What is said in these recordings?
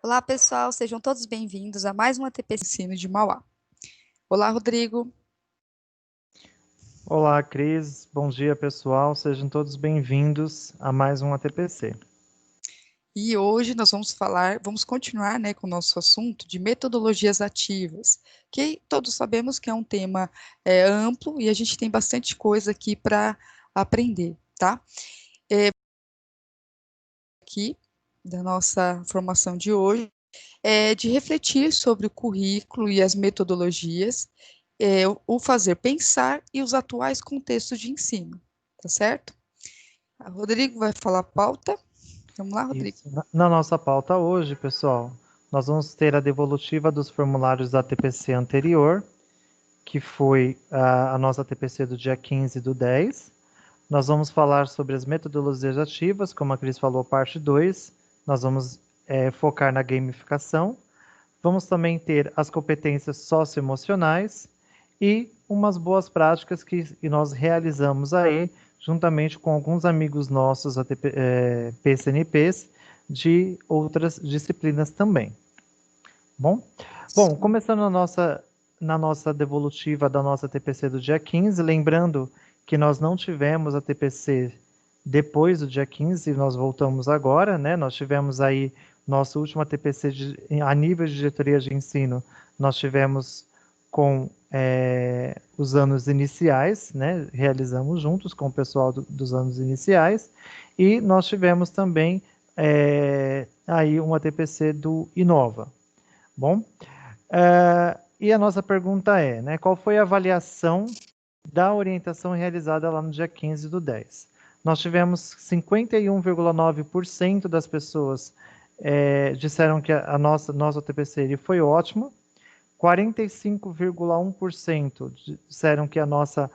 Olá, pessoal, sejam todos bem-vindos a mais uma TPC Ensino de Mauá. Olá, Rodrigo. Olá, Cris. Bom dia, pessoal. Sejam todos bem-vindos a mais um ATPC. E hoje nós vamos continuar, né, com o nosso assunto de metodologias ativas, que todos sabemos que é um tema amplo e a gente tem bastante coisa aqui para aprender, tá? Aqui da nossa formação de hoje é de refletir sobre o currículo e as metodologias, o fazer pensar e os atuais contextos de ensino, tá certo? O Rodrigo vai falar a pauta. Vamos lá, Rodrigo. Isso. Na nossa pauta hoje, pessoal, nós vamos ter a devolutiva dos formulários da ATPC anterior, que foi a nossa ATPC do dia 15 do 10. Nós vamos falar sobre as metodologias ativas, como a Cris falou, parte 2. Nós vamos focar na gamificação. Vamos também ter as competências socioemocionais e umas boas práticas que nós realizamos aí, juntamente com alguns amigos nossos, PCNPs, de outras disciplinas também. Bom, começando na nossa devolutiva da nossa TPC do dia 15, lembrando que nós não tivemos a TPC depois do dia 15, nós voltamos agora, né? Nós tivemos aí nossa última TPC a nível de diretoria de ensino, nós tivemos com os anos iniciais, né? Realizamos juntos com o pessoal dos anos iniciais, e nós tivemos também aí uma TPC do Inova. Bom, e a nossa pergunta é, né, qual foi a avaliação da orientação realizada lá no dia 15 do 10? Nós tivemos 51,9% das pessoas disseram que a nossa TPC foi ótima, 45,1% disseram que a nossa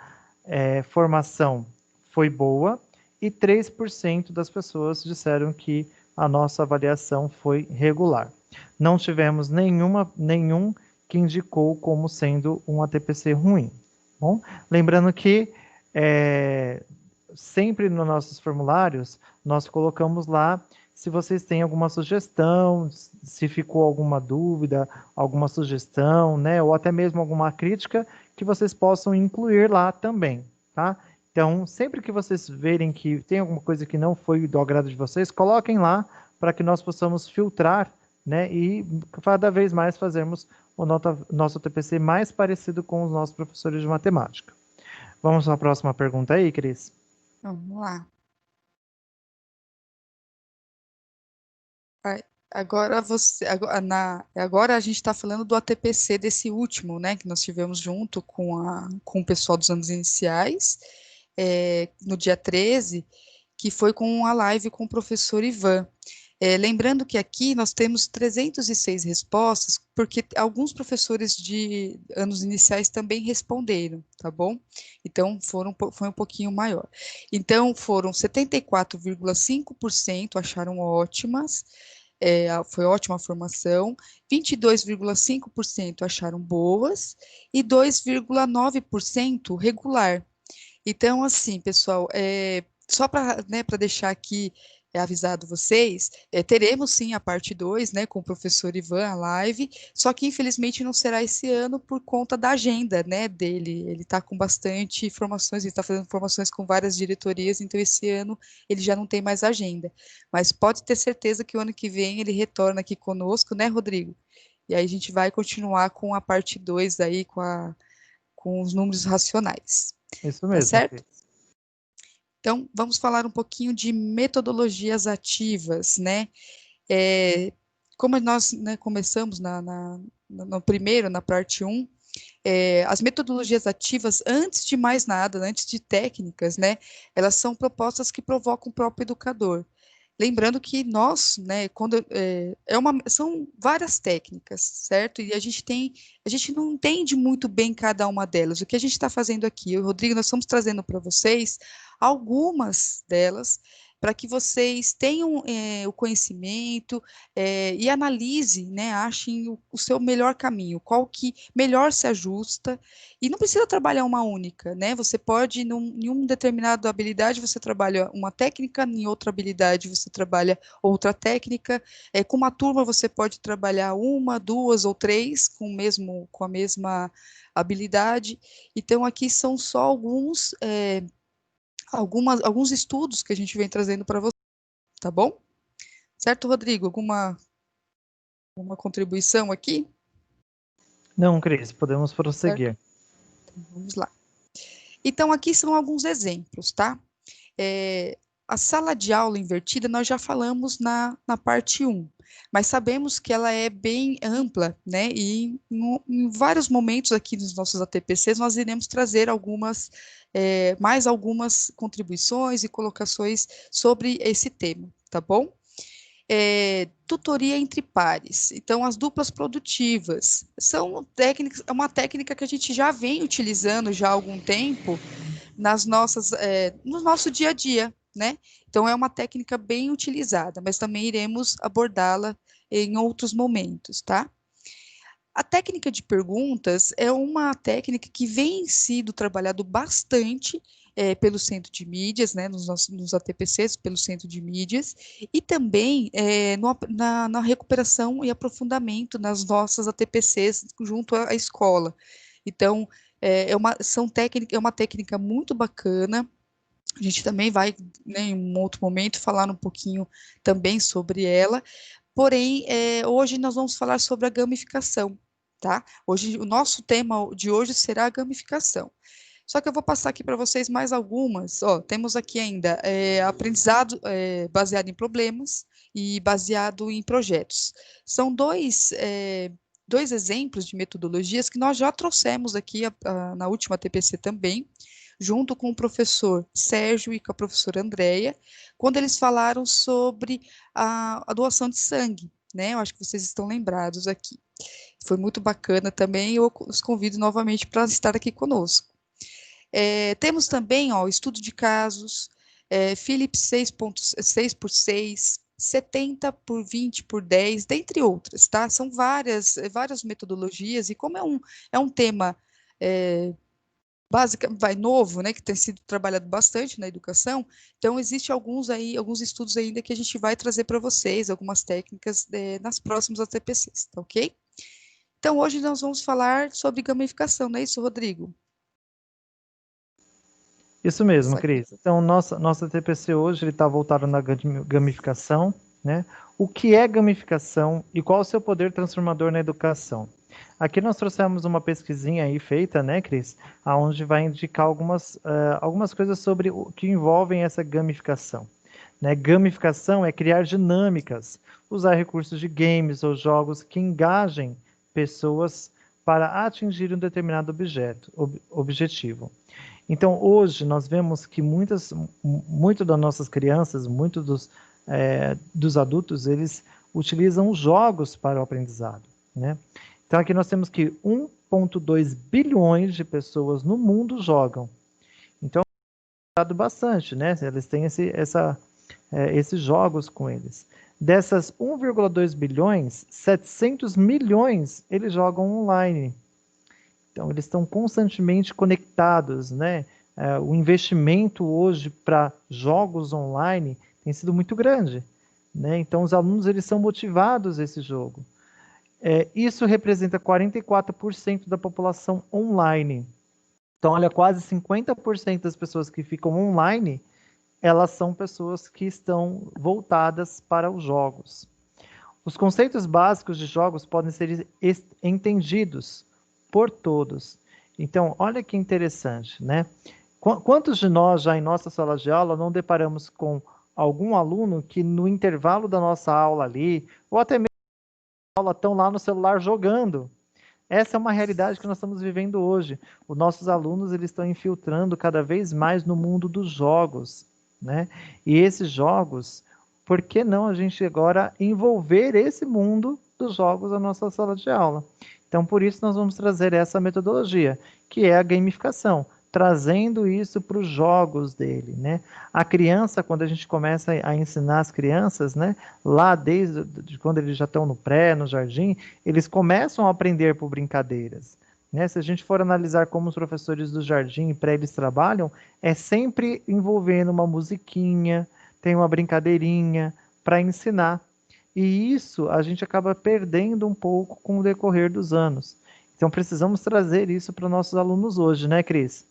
formação foi boa e 3% das pessoas disseram que a nossa avaliação foi regular. Não tivemos nenhum que indicou como sendo um ATPC ruim. Bom, lembrando que sempre nos nossos formulários nós colocamos lá se vocês têm alguma sugestão, se ficou alguma dúvida, alguma sugestão, né, ou até mesmo alguma crítica, que vocês possam incluir lá também, tá? Então, sempre que vocês verem que tem alguma coisa que não foi do agrado de vocês, coloquem lá para que nós possamos filtrar, né, e cada vez mais fazermos o nosso TPC mais parecido com os nossos professores de matemática. Vamos à próxima pergunta aí, Cris? Vamos lá. Agora a gente está falando do ATPC desse último, né, que nós tivemos junto com o pessoal dos anos iniciais, no dia 13, que foi com a live com o professor Ivan. Lembrando que aqui nós temos 306 respostas, porque alguns professores de anos iniciais também responderam, tá bom? Então, foi um pouquinho maior. Então, foram 74,5% acharam ótimas, foi ótima a formação, 22,5% acharam boas e 2,9% regular. Então, assim, pessoal, só para, né, para deixar aqui avisado vocês, teremos sim a parte 2, né, com o professor Ivan, a live, só que infelizmente não será esse ano por conta da agenda, né, dele. Ele está com bastante informações, ele está fazendo formações com várias diretorias, então esse ano ele já não tem mais agenda. Mas pode ter certeza que o ano que vem ele retorna aqui conosco, né, Rodrigo? E aí a gente vai continuar com a parte 2 aí, com os números racionais. Isso Tá mesmo, certo? Cris. Então, vamos falar um pouquinho de metodologias ativas, né? Como nós, né, começamos no primeiro, na parte 1, as metodologias ativas, antes de mais nada, antes de técnicas, né, elas são propostas que provocam o próprio educador. Lembrando que nós, né, são várias técnicas, certo? E a gente não entende muito bem cada uma delas. O que a gente está fazendo aqui, eu e o Rodrigo, nós estamos trazendo para vocês algumas delas, para que vocês tenham o conhecimento e analisem, né, achem o seu melhor caminho, qual que melhor se ajusta, e não precisa trabalhar uma única, né, você pode, em uma determinada habilidade, você trabalha uma técnica, em outra habilidade você trabalha outra técnica, com uma turma você pode trabalhar uma, duas ou três, com a mesma habilidade. Então, aqui são só alguns estudos que a gente vem trazendo para você, tá bom? Certo, Rodrigo? Alguma contribuição aqui? Não, Cris, podemos Certo? prosseguir. Então, vamos lá. Então, aqui são alguns exemplos, tá? A sala de aula invertida nós já falamos na parte 1, mas sabemos que ela é bem ampla, né? E em vários momentos aqui nos nossos ATPCs nós iremos trazer mais algumas contribuições e colocações sobre esse tema, tá bom? Tutoria entre pares. Então, as duplas produtivas são técnicas, é uma técnica que a gente já vem utilizando já há algum tempo no nosso dia a dia, né? Então, é uma técnica bem utilizada, mas também iremos abordá-la em outros momentos, tá? A técnica de perguntas é uma técnica que vem sido trabalhado bastante pelo Centro de Mídias, né, nos ATPCs, pelo Centro de Mídias, e também na recuperação e aprofundamento nas nossas ATPCs junto à escola. Então, é uma técnica muito bacana. A gente também vai, né, em um outro momento, falar um pouquinho também sobre ela. Porém, hoje nós vamos falar sobre a gamificação, tá? Hoje, o nosso tema de hoje será a gamificação. Só que eu vou passar aqui para vocês mais algumas. Ó, temos aqui ainda aprendizado baseado em problemas e baseado em projetos. São dois exemplos de metodologias que nós já trouxemos aqui na última TPC também, junto com o professor Sérgio e com a professora Andréia, quando eles falaram sobre a doação de sangue, né? Eu acho que vocês estão lembrados aqui. Foi muito bacana também, eu os convido novamente para estar aqui conosco. Temos também, ó, estudo de casos, Philips 6 por 6, 70 por 20 por 10, dentre outras, tá? São várias metodologias, e como é um tema novo, né, que tem sido trabalhado bastante na educação, então existe alguns estudos ainda que a gente vai trazer para vocês, algumas técnicas nas próximas ATPCs, tá ok? Então, hoje nós vamos falar sobre gamificação, não é isso, Rodrigo? Isso mesmo, Isso aqui. Cris. Então, nossa TPC hoje está voltado na gamificação, né? O que é gamificação e qual o seu poder transformador na educação? Aqui nós trouxemos uma pesquisinha aí feita, né, Cris? Onde vai indicar algumas coisas sobre o que envolvem essa gamificação. Né? Gamificação é criar dinâmicas, usar recursos de games ou jogos que engajem pessoas para atingir um determinado objetivo. Então, hoje, nós vemos que muito das nossas crianças, dos adultos, eles utilizam jogos para o aprendizado, né? Então, aqui nós temos que 1,2 bilhões de pessoas no mundo jogam. Então, é bastante, né? Eles têm esses jogos com eles. Dessas 1,2 bilhões, 700 milhões eles jogam online. Então, eles estão constantemente conectados, né? O investimento hoje para jogos online tem sido muito grande, né? Então, os alunos eles são motivados a esse jogo. Isso representa 44% da população online. Então, olha, quase 50% das pessoas que ficam online, elas são pessoas que estão voltadas para os jogos. Os conceitos básicos de jogos podem ser entendidos por todos. Então, olha que interessante, né? Quantos de nós já em nossa sala de aula não deparamos com algum aluno que no intervalo da nossa aula ali, ou até mesmo na aula, estão lá no celular jogando? Essa é uma realidade que nós estamos vivendo hoje. Os nossos alunos eles estão infiltrando cada vez mais no mundo dos jogos, né? E esses jogos, por que não a gente agora envolver esse mundo dos jogos na nossa sala de aula? Então, por isso nós vamos trazer essa metodologia, que é a gamificação. trazendo isso para os jogos dele, né? A criança, quando a gente começa a ensinar as crianças, né, lá desde quando eles já estão no pré, no jardim, eles começam a aprender por brincadeiras, né? Se a gente for analisar como os professores do jardim e pré eles trabalham, é sempre envolvendo uma musiquinha, tem uma brincadeirinha para ensinar. E isso a gente acaba perdendo um pouco com o decorrer dos anos. Então precisamos trazer isso para os nossos alunos hoje, né, Cris?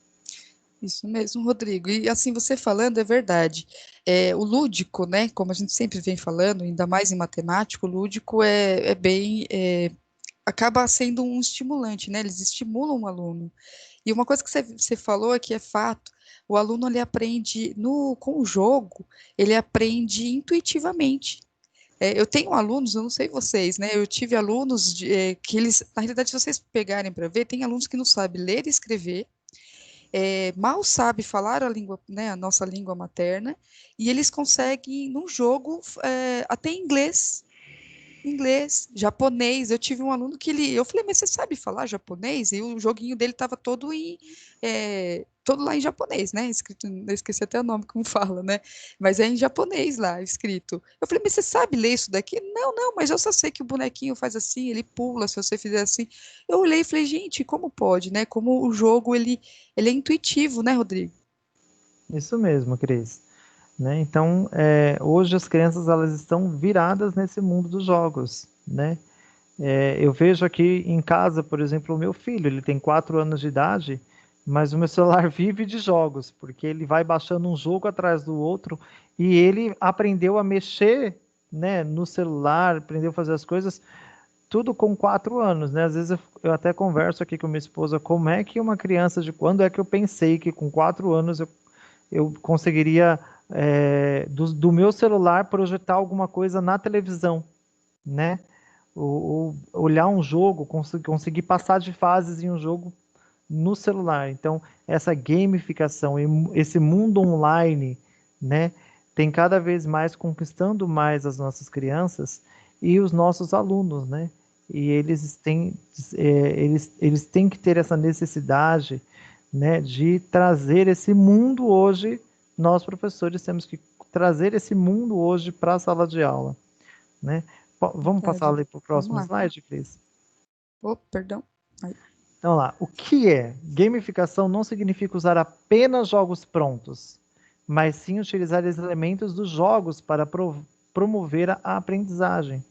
Isso mesmo, Rodrigo. E assim, você falando, é verdade. O lúdico, né, como a gente sempre vem falando, ainda mais em matemática, o lúdico é bem, acaba sendo um estimulante, né? Eles estimulam o aluno. E uma coisa que você falou aqui é fato, o aluno ele aprende com o jogo, ele aprende intuitivamente. Eu tenho alunos, eu não sei vocês, né? Eu tive alunos que eles, na realidade, se vocês pegarem para ver, tem alunos que não sabem ler e escrever, mal sabe falar a língua, né, a nossa língua materna, e eles conseguem, num jogo, até inglês, japonês. Eu tive um aluno que eu falei, mas você sabe falar japonês? E o joguinho dele estava todo lá em japonês, né? Escrito, eu esqueci até o nome como fala, né? Mas é em japonês lá, escrito. Eu falei, mas você sabe ler isso daqui? Não, não, mas eu só sei que o bonequinho faz assim, ele pula, se você fizer assim. Eu olhei e falei, gente, como pode, né? Como o jogo, ele é intuitivo, né, Rodrigo? Isso mesmo, Cris. Né? Então, hoje as crianças elas estão viradas nesse mundo dos jogos, né? Eu vejo aqui em casa, por exemplo, o meu filho, ele tem 4 anos de idade, mas o meu celular vive de jogos, porque ele vai baixando um jogo atrás do outro e ele aprendeu a mexer, né, no celular, aprendeu a fazer as coisas, tudo com 4 anos, né? Às vezes eu até converso aqui com minha esposa, como é que uma criança de quando é que eu pensei que com 4 anos eu conseguiria, do meu celular, projetar alguma coisa na televisão, né? Olhar um jogo, conseguir passar de fases em um jogo no celular. Então, essa gamificação, esse mundo online, né, tem cada vez mais conquistando mais as nossas crianças e os nossos alunos, né? E eles têm que ter essa necessidade, né, de trazer esse mundo hoje. Nós, professores, temos que trazer esse mundo hoje para a sala de aula, né? Vamos passar Verdade. ali para o Vamos próximo lá. slide, Cris? Oh, perdão. Aí. Então lá, o que é? Gamificação não significa usar apenas jogos prontos, mas sim utilizar os elementos dos jogos para promover a aprendizagem.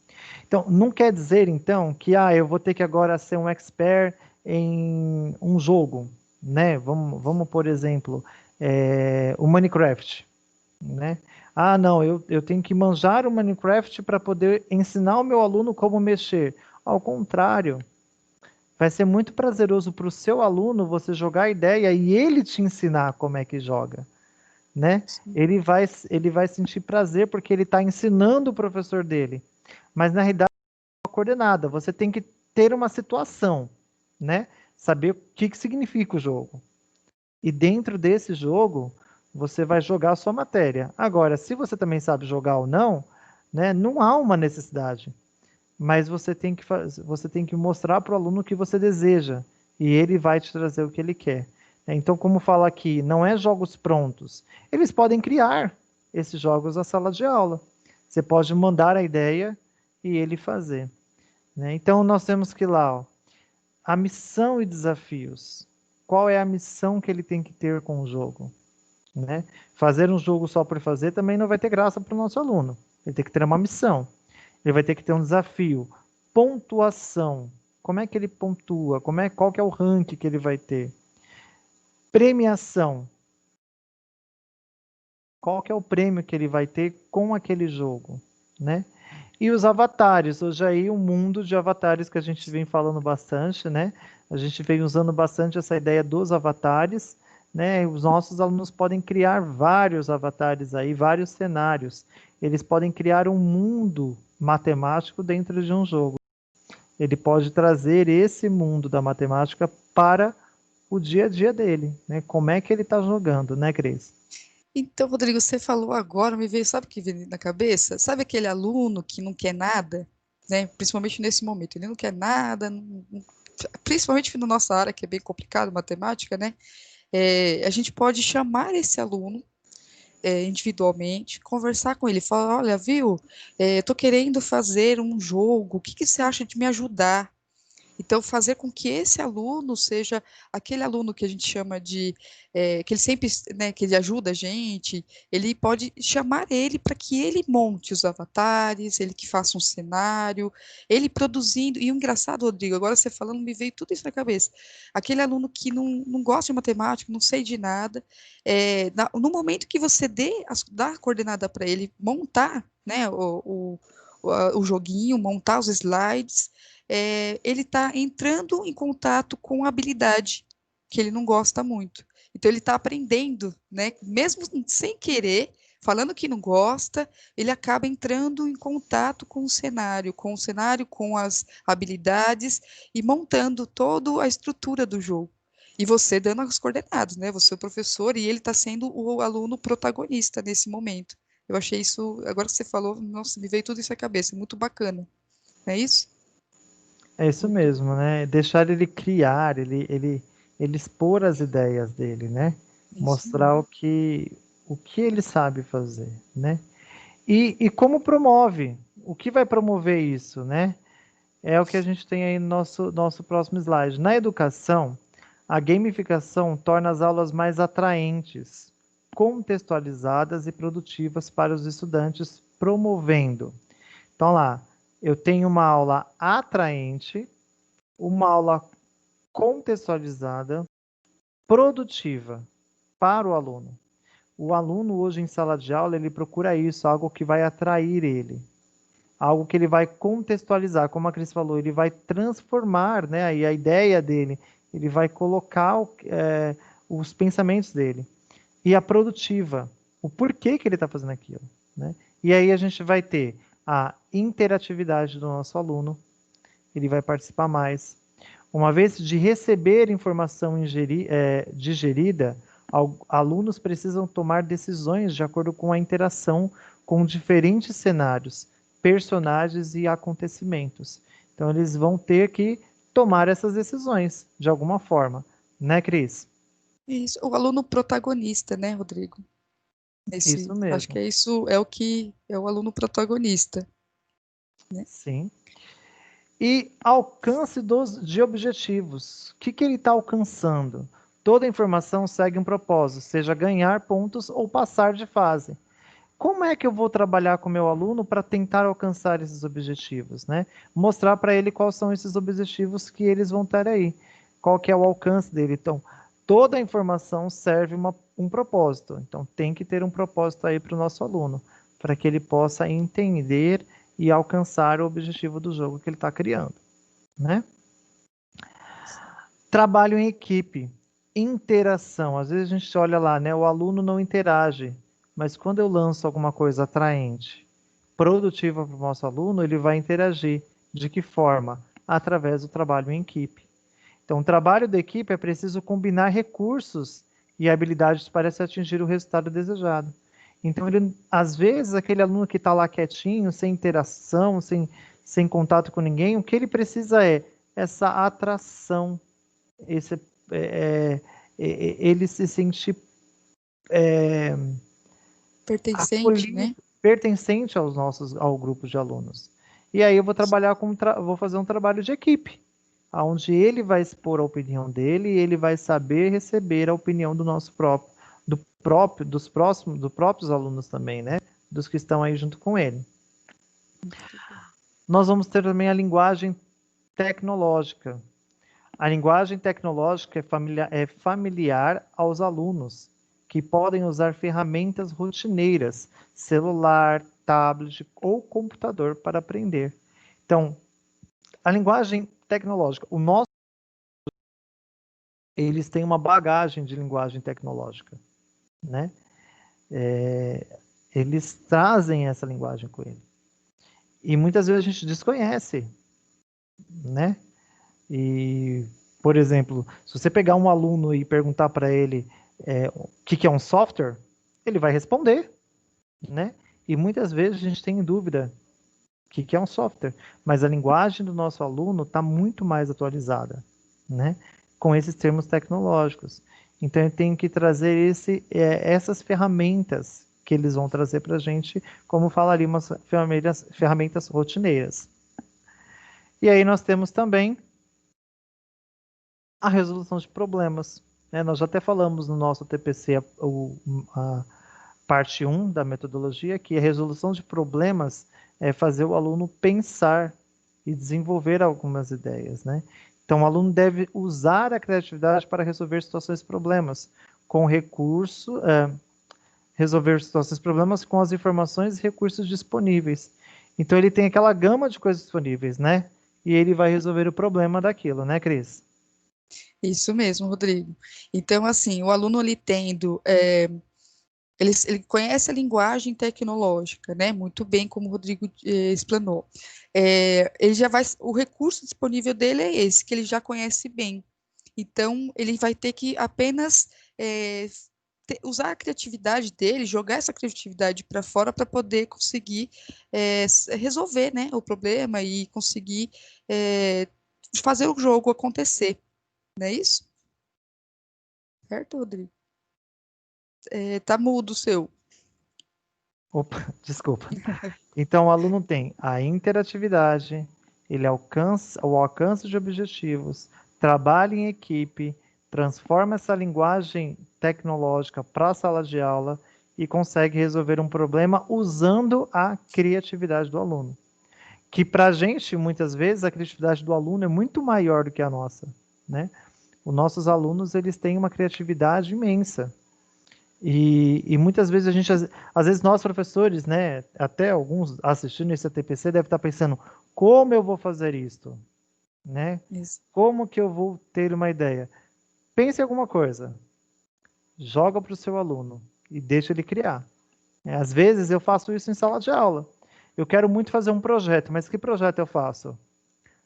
Então, não quer dizer então que eu vou ter que agora ser um expert em um jogo, né? Vamos por exemplo, o Minecraft, né? Ah, não, eu tenho que manjar o Minecraft para poder ensinar o meu aluno como mexer. Ao contrário, vai ser muito prazeroso para o seu aluno você jogar a ideia e ele te ensinar como é que joga, né? Ele vai sentir prazer porque ele está ensinando o professor dele. Mas na realidade, é uma coordenada. Você tem que ter uma situação, né? Saber o que significa o jogo. E dentro desse jogo, você vai jogar a sua matéria. Agora, se você também sabe jogar ou não, né, não há uma necessidade. Mas você tem que mostrar para o aluno o que você deseja. E ele vai te trazer o que ele quer. Então, como fala aqui, não é jogos prontos. Eles podem criar esses jogos na sala de aula. Você pode mandar a ideia e ele fazer, né? Então, nós temos que ir lá, ó, a missão e desafios. Qual é a missão que ele tem que ter com o jogo, né? Fazer um jogo só por fazer também não vai ter graça para o nosso aluno. Ele tem que ter uma missão. Ele vai ter que ter um desafio. Pontuação. Como é que ele pontua? Qual que é o ranking que ele vai ter? Premiação. Qual que é o prêmio que ele vai ter com aquele jogo, né? E os avatares, hoje aí um mundo de avatares que a gente vem falando bastante, né? A gente vem usando bastante essa ideia dos avatares, né? Os nossos alunos podem criar vários avatares aí, vários cenários. Eles podem criar um mundo matemático dentro de um jogo. Ele pode trazer esse mundo da matemática para o dia a dia dele, né? Como é que ele está jogando, né, Cris? Então, Rodrigo, você falou agora, me veio, sabe o que veio na cabeça? Sabe aquele aluno que não quer nada, né? Principalmente nesse momento, ele não quer nada, principalmente na nossa área, que é bem complicado, matemática, né? a gente pode chamar esse aluno individualmente, conversar com ele, falar, olha, viu, estou querendo fazer um jogo, o que que você acha de me ajudar? Então, fazer com que esse aluno seja aquele aluno que a gente chama de, que ele sempre, né, que ele ajuda a gente, ele pode chamar ele para que ele monte os avatares, ele que faça um cenário, ele produzindo, e o engraçado, Rodrigo, agora você falando, me veio tudo isso na cabeça, aquele aluno que não gosta de matemática, não sei de nada, no momento que você dá a coordenada para ele montar, né, o joguinho, montar os slides, ele está entrando em contato com a habilidade que ele não gosta muito. Então, ele está aprendendo, né? Mesmo sem querer, falando que não gosta, ele acaba entrando em contato com o cenário, com as habilidades e montando toda a estrutura do jogo. E você dando as coordenadas, né? Você é o professor e ele está sendo o aluno protagonista nesse momento. Eu achei isso, agora que você falou, nossa, me veio tudo isso à cabeça, muito bacana. Não é isso? É isso Muito. mesmo, né? Deixar ele criar, ele expor as ideias dele, né? Isso Mostrar mesmo. o que ele sabe fazer, né? E como promove? O que vai promover isso, né? É o que a gente tem aí no nosso próximo slide. Na educação, a gamificação torna as aulas mais atraentes, contextualizadas e produtivas para os estudantes, promovendo. Então lá, eu tenho uma aula atraente, uma aula contextualizada, produtiva para o aluno. O aluno hoje em sala de aula, ele procura isso, algo que vai atrair ele, algo que ele vai contextualizar, como a Cris falou, ele vai transformar, né, aí a ideia dele, ele vai colocar os pensamentos dele. E a produtiva, o porquê que ele está fazendo aquilo, né? E aí a gente vai ter a interatividade do nosso aluno, ele vai participar mais. Uma vez de receber informação digerida, alunos precisam tomar decisões de acordo com a interação com diferentes cenários, personagens e acontecimentos. Então, eles vão ter que tomar essas decisões de alguma forma, né, Cris? Isso, o aluno protagonista, né, Rodrigo? Isso Acho que mesmo. é isso, é o que é o aluno protagonista, né? Sim. E alcance de objetivos. O que ele está alcançando? Toda informação segue um propósito, seja ganhar pontos ou passar de fase. Como é que eu vou trabalhar com o meu aluno para tentar alcançar esses objetivos, né? Mostrar para ele quais são esses objetivos que eles vão ter aí, qual que é o alcance dele. Então, toda a informação serve um propósito. Então, tem que ter um propósito aí para o nosso aluno, para que ele possa entender e alcançar o objetivo do jogo que ele está criando, né? Trabalho em equipe, interação. Às vezes a gente olha lá, né? O aluno não interage, mas quando eu lanço alguma coisa atraente, produtiva para o nosso aluno, ele vai interagir. De que forma? Através do trabalho em equipe. Então, o trabalho da equipe é preciso combinar recursos e habilidades para se atingir o resultado desejado. Então, às vezes, aquele aluno que está lá quietinho, sem interação, sem contato com ninguém, o que ele precisa é essa atração, esse, é, ele se sentir Pertencente, acolhido, né? pertencente ao grupo de alunos. E aí eu vou trabalhar vou fazer um trabalho de equipe, onde ele vai expor a opinião dele e ele vai saber receber a opinião do nosso dos próprios alunos também, né? Dos que estão aí junto com ele. Muito bom. Nós vamos ter também a linguagem tecnológica. A linguagem tecnológica é familiar aos alunos, que podem usar ferramentas rotineiras, celular, tablet ou computador para aprender. Então, a linguagem tecnológica, eles têm uma bagagem de linguagem tecnológica, né? Eles trazem essa linguagem com ele. E muitas vezes a gente desconhece, né? E, por exemplo, se você pegar um aluno e perguntar para ele o que é um software, ele vai responder, né? E muitas vezes a gente tem dúvida o que é um software, mas a linguagem do nosso aluno está muito mais atualizada, né? Com esses termos tecnológicos. Então, eu tenho que trazer essas ferramentas que eles vão trazer para a gente, como falaríamos, ferramentas rotineiras. E aí nós temos também a resolução de problemas. Né? Nós já até falamos no nosso TPC, a parte 1 da metodologia, que a resolução de problemas é fazer o aluno pensar e desenvolver algumas ideias, né? Então, o aluno deve usar a criatividade para resolver situações e problemas, com resolver situações e problemas com as informações e recursos disponíveis. Então, ele tem aquela gama de coisas disponíveis, né? E ele vai resolver o problema daquilo, né, Cris? Isso mesmo, Rodrigo. Então, assim, o aluno ali tendo, ele conhece a linguagem tecnológica, né? Muito bem, como o Rodrigo explanou. Ele já vai, o recurso disponível dele é esse, que ele já conhece bem. Então, ele vai ter que apenas usar a criatividade dele, jogar essa criatividade para fora para poder conseguir resolver, né, o problema e conseguir fazer o jogo acontecer, não é isso? Certo, Rodrigo? Tá mudo o seu. Opa, desculpa. Então, o aluno tem a interatividade, ele alcança o alcance de objetivos, trabalha em equipe, transforma essa linguagem tecnológica para a sala de aula e consegue resolver um problema usando a criatividade do aluno. Que para a gente, muitas vezes, a criatividade do aluno é muito maior do que a nossa, né? Os nossos alunos, eles têm uma criatividade imensa. E muitas vezes a gente, às vezes nós professores, né, até alguns assistindo esse ATPC devem estar pensando, como eu vou fazer isto, né? Isso. Como que eu vou ter uma ideia? Pense em alguma coisa, joga para o seu aluno e deixa ele criar. Às vezes eu faço isso em sala de aula. Eu quero muito fazer um projeto, mas que projeto eu faço?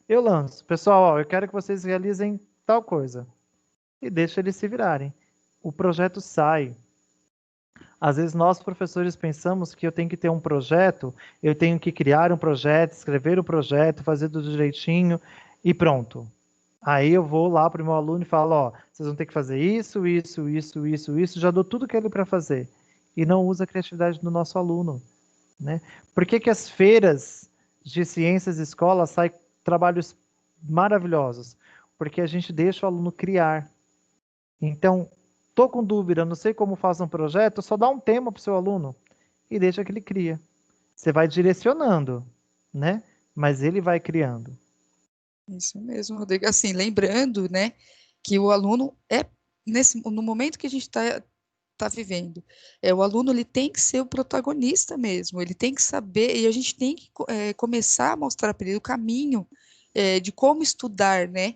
Eu lanço, pessoal, ó, eu quero que vocês realizem tal coisa e deixa eles se virarem. O projeto sai. Às vezes nós, professores, pensamos que eu tenho que ter um projeto, eu tenho que criar um projeto, escrever o projeto, fazer tudo direitinho e pronto. Aí eu vou lá para o meu aluno e falo, ó, vocês vão ter que fazer isso, isso, isso, isso, isso, já dou tudo que ele para fazer. E não usa a criatividade do nosso aluno, né? Por que que as feiras de ciências e escolas saem trabalhos maravilhosos? Porque a gente deixa o aluno criar. Então, tô com dúvida, não sei como faço um projeto, só dá um tema para o seu aluno e deixa que ele cria. Você vai direcionando, né? Mas ele vai criando. Isso mesmo, Rodrigo. Assim, lembrando, né, que o aluno no momento que a gente está vivendo, o aluno ele tem que ser o protagonista mesmo, ele tem que saber, e a gente tem que começar a mostrar para ele o caminho de como estudar, né?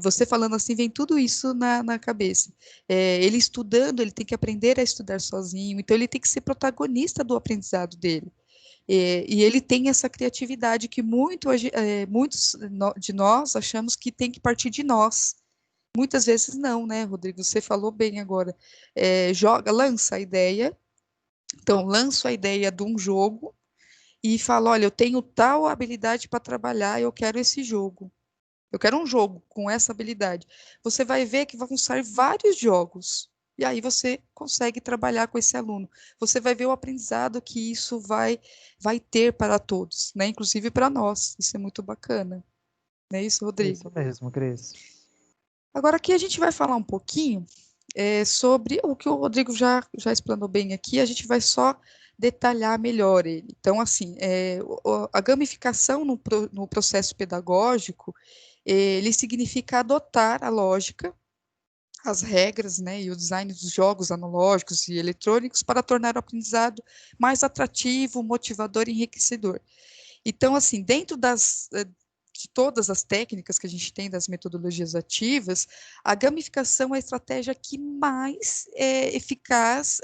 Você falando assim, vem tudo isso na cabeça. Ele estudando, ele tem que aprender a estudar sozinho, então ele tem que ser protagonista do aprendizado dele. E ele tem essa criatividade que muitos de nós achamos que tem que partir de nós. Muitas vezes não, né, Rodrigo? Você falou bem agora. Lança a ideia. Então, lanço a ideia de um jogo e falo, olha, eu tenho tal habilidade para trabalhar, eu quero esse jogo. Eu quero um jogo com essa habilidade. Você vai ver que vão sair vários jogos. E aí você consegue trabalhar com esse aluno. Você vai ver o aprendizado que isso vai ter para todos, né? Inclusive para nós. Isso é muito bacana. Não é isso, Isso Rodrigo? mesmo, Cris. Agora aqui a gente vai falar um pouquinho sobre o que o Rodrigo já explanou bem aqui. A gente vai só detalhar melhor ele. Então, assim, a gamificação no processo pedagógico ele significa adotar a lógica, as regras, né, e o design dos jogos analógicos e eletrônicos para tornar o aprendizado mais atrativo, motivador e enriquecedor. Então, assim, dentro de todas as técnicas que a gente tem das metodologias ativas, a gamificação é a estratégia que mais eficaz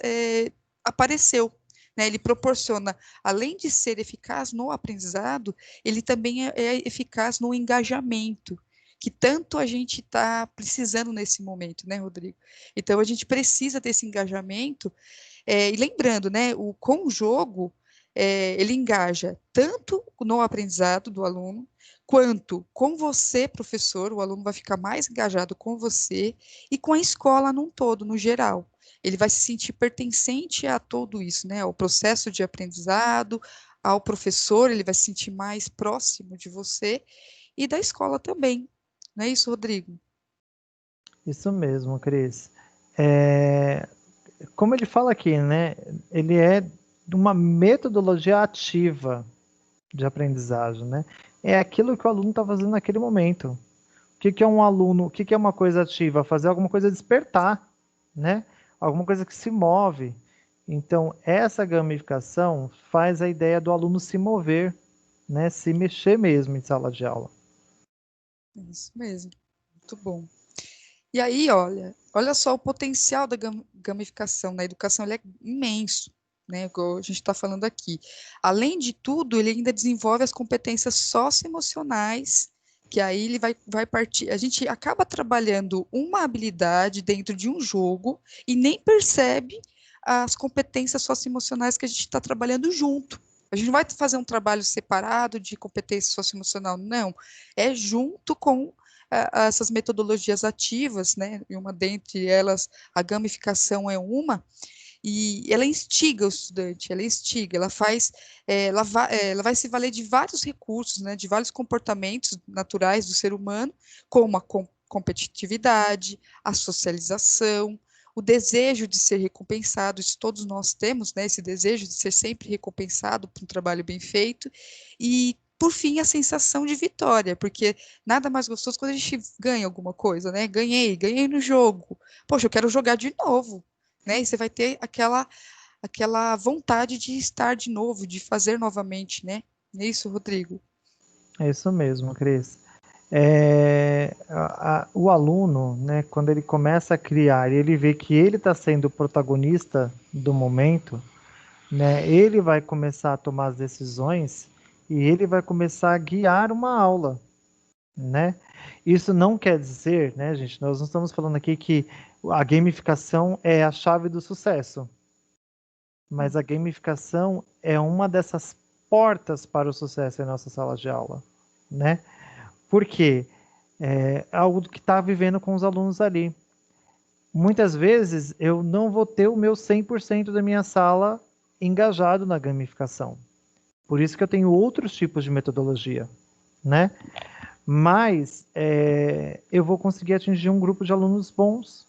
apareceu. Né? Ele proporciona, além de ser eficaz no aprendizado, ele também é eficaz no engajamento, que tanto a gente está precisando nesse momento, né, Rodrigo? Então, a gente precisa desse engajamento, e lembrando, né, com o jogo, ele engaja tanto no aprendizado do aluno, quanto com você, professor, o aluno vai ficar mais engajado com você e com a escola num todo, no geral. Ele vai se sentir pertencente a tudo isso, né? Ao processo de aprendizado, ao professor, ele vai se sentir mais próximo de você e da escola também. Não é isso, Rodrigo? Isso mesmo, Cris. Como ele fala aqui, né? Ele é de uma metodologia ativa de aprendizagem, né? É aquilo que o aluno está fazendo naquele momento. O que é um aluno? O que é uma coisa ativa? Fazer alguma coisa despertar, né? Alguma coisa que se move. Então, essa gamificação faz a ideia do aluno se mover, né? Se mexer mesmo em sala de aula. Isso mesmo, muito bom. E aí, olha só o potencial da gamificação na educação, ele é imenso, né? Igual a gente está falando aqui. Além de tudo, ele ainda desenvolve as competências socioemocionais, que aí ele vai partir. A gente acaba trabalhando uma habilidade dentro de um jogo e nem percebe as competências socioemocionais que a gente está trabalhando junto. A gente não vai fazer um trabalho separado de competência socioemocional, não. É junto com essas metodologias ativas, né? E uma dentre elas, a gamificação é uma, e ela instiga o estudante, ela instiga, ela faz, ela vai se valer de vários recursos, né? De vários comportamentos naturais do ser humano, como a competitividade, a socialização, o desejo de ser recompensado, isso todos nós temos, né? Esse desejo de ser sempre recompensado por um trabalho bem feito, e por fim, a sensação de vitória, porque nada mais gostoso quando a gente ganha alguma coisa, né? Ganhei no jogo. Poxa, eu quero jogar de novo, né? E você vai ter aquela vontade de estar de novo, de fazer novamente, né? É isso, Rodrigo? É isso mesmo, Cris. O aluno, né, quando ele começa a criar e ele vê que ele está sendo o protagonista do momento, né, ele vai começar a tomar as decisões e ele vai começar a guiar uma aula, né? Isso não quer dizer, né, gente, nós não estamos falando aqui que a gamificação é a chave do sucesso, mas a gamificação é uma dessas portas para o sucesso em nossa sala de aula, né? Por quê? É algo que está vivendo com os alunos ali. Muitas vezes eu não vou ter o meu 100% da minha sala engajado na gamificação. Por isso que eu tenho outros tipos de metodologia, né? Mas eu vou conseguir atingir um grupo de alunos bons,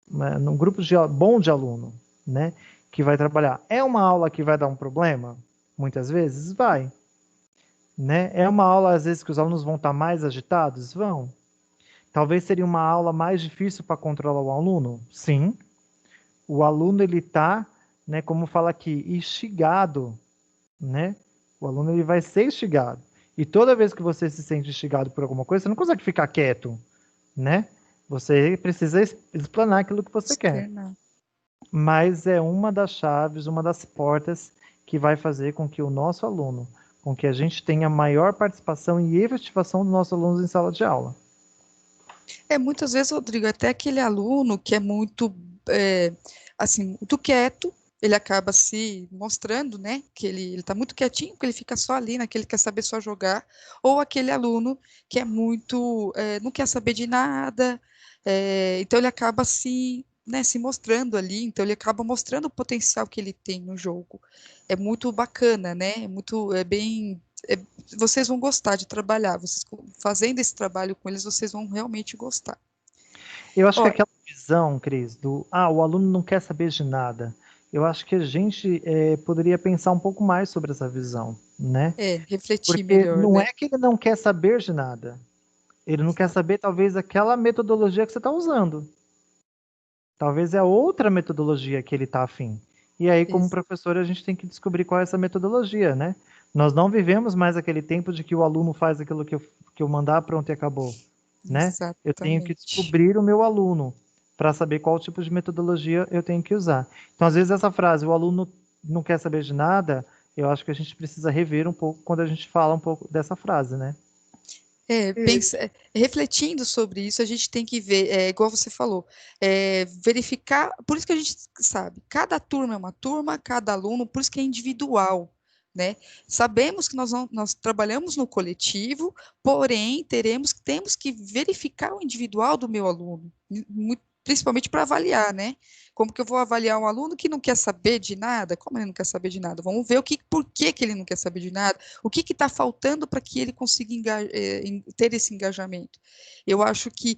né? Um grupo bom de aluno, né? Que vai trabalhar. É uma aula que vai dar um problema? Muitas vezes vai, né? É uma aula às vezes que os alunos vão estar mais agitados? Vão. Talvez seria uma aula mais difícil para controlar o aluno? Sim. O aluno ele está, né, como fala aqui, instigado, né? O aluno ele vai ser instigado. E toda vez que você se sente instigado por alguma coisa, você não consegue ficar quieto, né? Você precisa explanar aquilo que você quer. Externar. Mas é uma das chaves, uma das portas que vai fazer com que o nosso aluno, com que a gente tenha maior participação e efetivação dos nossos alunos em sala de aula. Muitas vezes, Rodrigo, até aquele aluno que é muito, assim, muito quieto, ele acaba se mostrando, né, que ele está muito quietinho, porque ele fica só ali, naquele quer saber só jogar, ou aquele aluno que é muito, não quer saber de nada, então ele acaba se, né, se mostrando ali, então ele acaba mostrando o potencial que ele tem no jogo. É muito bacana, né, é, vocês vão gostar de trabalhar, vocês fazendo esse trabalho com eles, vocês vão realmente gostar. Eu acho que Ó, aquela visão, Cris, o aluno não quer saber de nada. Eu acho que a gente poderia pensar um pouco mais sobre essa visão, né? refletir Porque melhor, não né? é que ele não quer saber de nada. Ele não quer Exato. saber, talvez, aquela metodologia que você está usando. Talvez é outra metodologia que ele está afim. E aí, como Ex- professor, a gente tem que descobrir qual é essa metodologia, né? Nós não vivemos mais aquele tempo de que o aluno faz aquilo que eu mandar, pronto e acabou, né? Eu tenho que Exatamente. descobrir o meu aluno para saber qual tipo de metodologia eu tenho que usar. Então, às vezes, essa frase, o aluno não quer saber de nada, eu acho que a gente precisa rever um pouco quando a gente fala um pouco dessa frase, né? Refletindo sobre isso, a gente tem que ver, igual você falou, verificar, por isso que a gente sabe, cada turma é uma turma, cada aluno, por isso que é individual. né? Sabemos que nós trabalhamos no coletivo, porém temos que verificar o individual do meu aluno, principalmente para avaliar, né? Como que eu vou avaliar um aluno que não quer saber de nada? Como ele não quer saber de nada? Vamos ver por que que ele não quer saber de nada, o que está faltando para que ele consiga ter esse engajamento. Eu acho que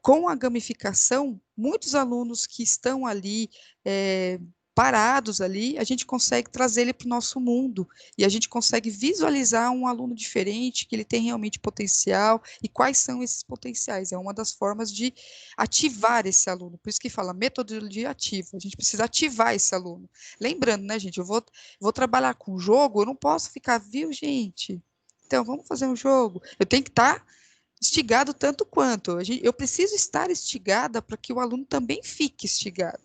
com a gamificação, muitos alunos que estão ali parados ali, a gente consegue trazer ele para o nosso mundo e a gente consegue visualizar um aluno diferente, que ele tem realmente potencial e quais são esses potenciais. É uma das formas de ativar esse aluno. Por isso que fala metodologia ativa. A gente precisa ativar esse aluno. Lembrando, né, gente, eu vou trabalhar com jogo, eu não posso ficar, viu, gente? Então, vamos fazer um jogo. Eu tenho que estar instigado tanto quanto. Eu preciso estar instigada para que o aluno também fique instigado.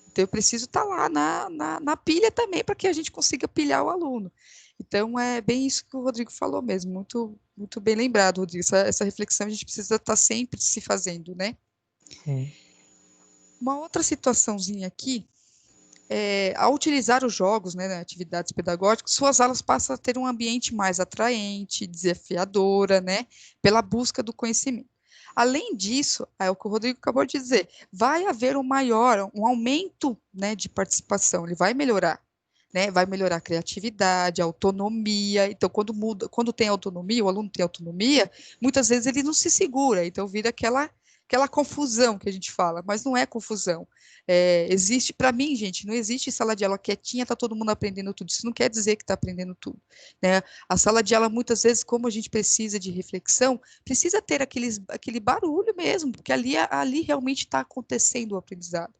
Então, eu preciso estar lá na pilha também para que a gente consiga pilhar o aluno. Então, é bem isso que o Rodrigo falou mesmo. Muito, muito bem lembrado, Rodrigo. Essa reflexão a gente precisa estar sempre se fazendo, né? Sim. Uma outra situaçãozinha aqui, ao utilizar os jogos, né, atividades pedagógicas, suas aulas passam a ter um ambiente mais atraente, desafiadora, né, pela busca do conhecimento. Além disso, é o que o Rodrigo acabou de dizer, vai haver um aumento, né, de participação, ele vai melhorar, né, vai melhorar a criatividade, a autonomia. Então, quando tem autonomia, o aluno tem autonomia, muitas vezes ele não se segura, então vira aquela confusão que a gente fala, mas não é confusão. Existe, para mim, gente, não existe sala de aula quietinha, está todo mundo aprendendo tudo. Isso não quer dizer que está aprendendo tudo, né? A sala de aula, muitas vezes, como a gente precisa de reflexão, precisa ter aquele barulho mesmo, porque ali realmente está acontecendo o aprendizado.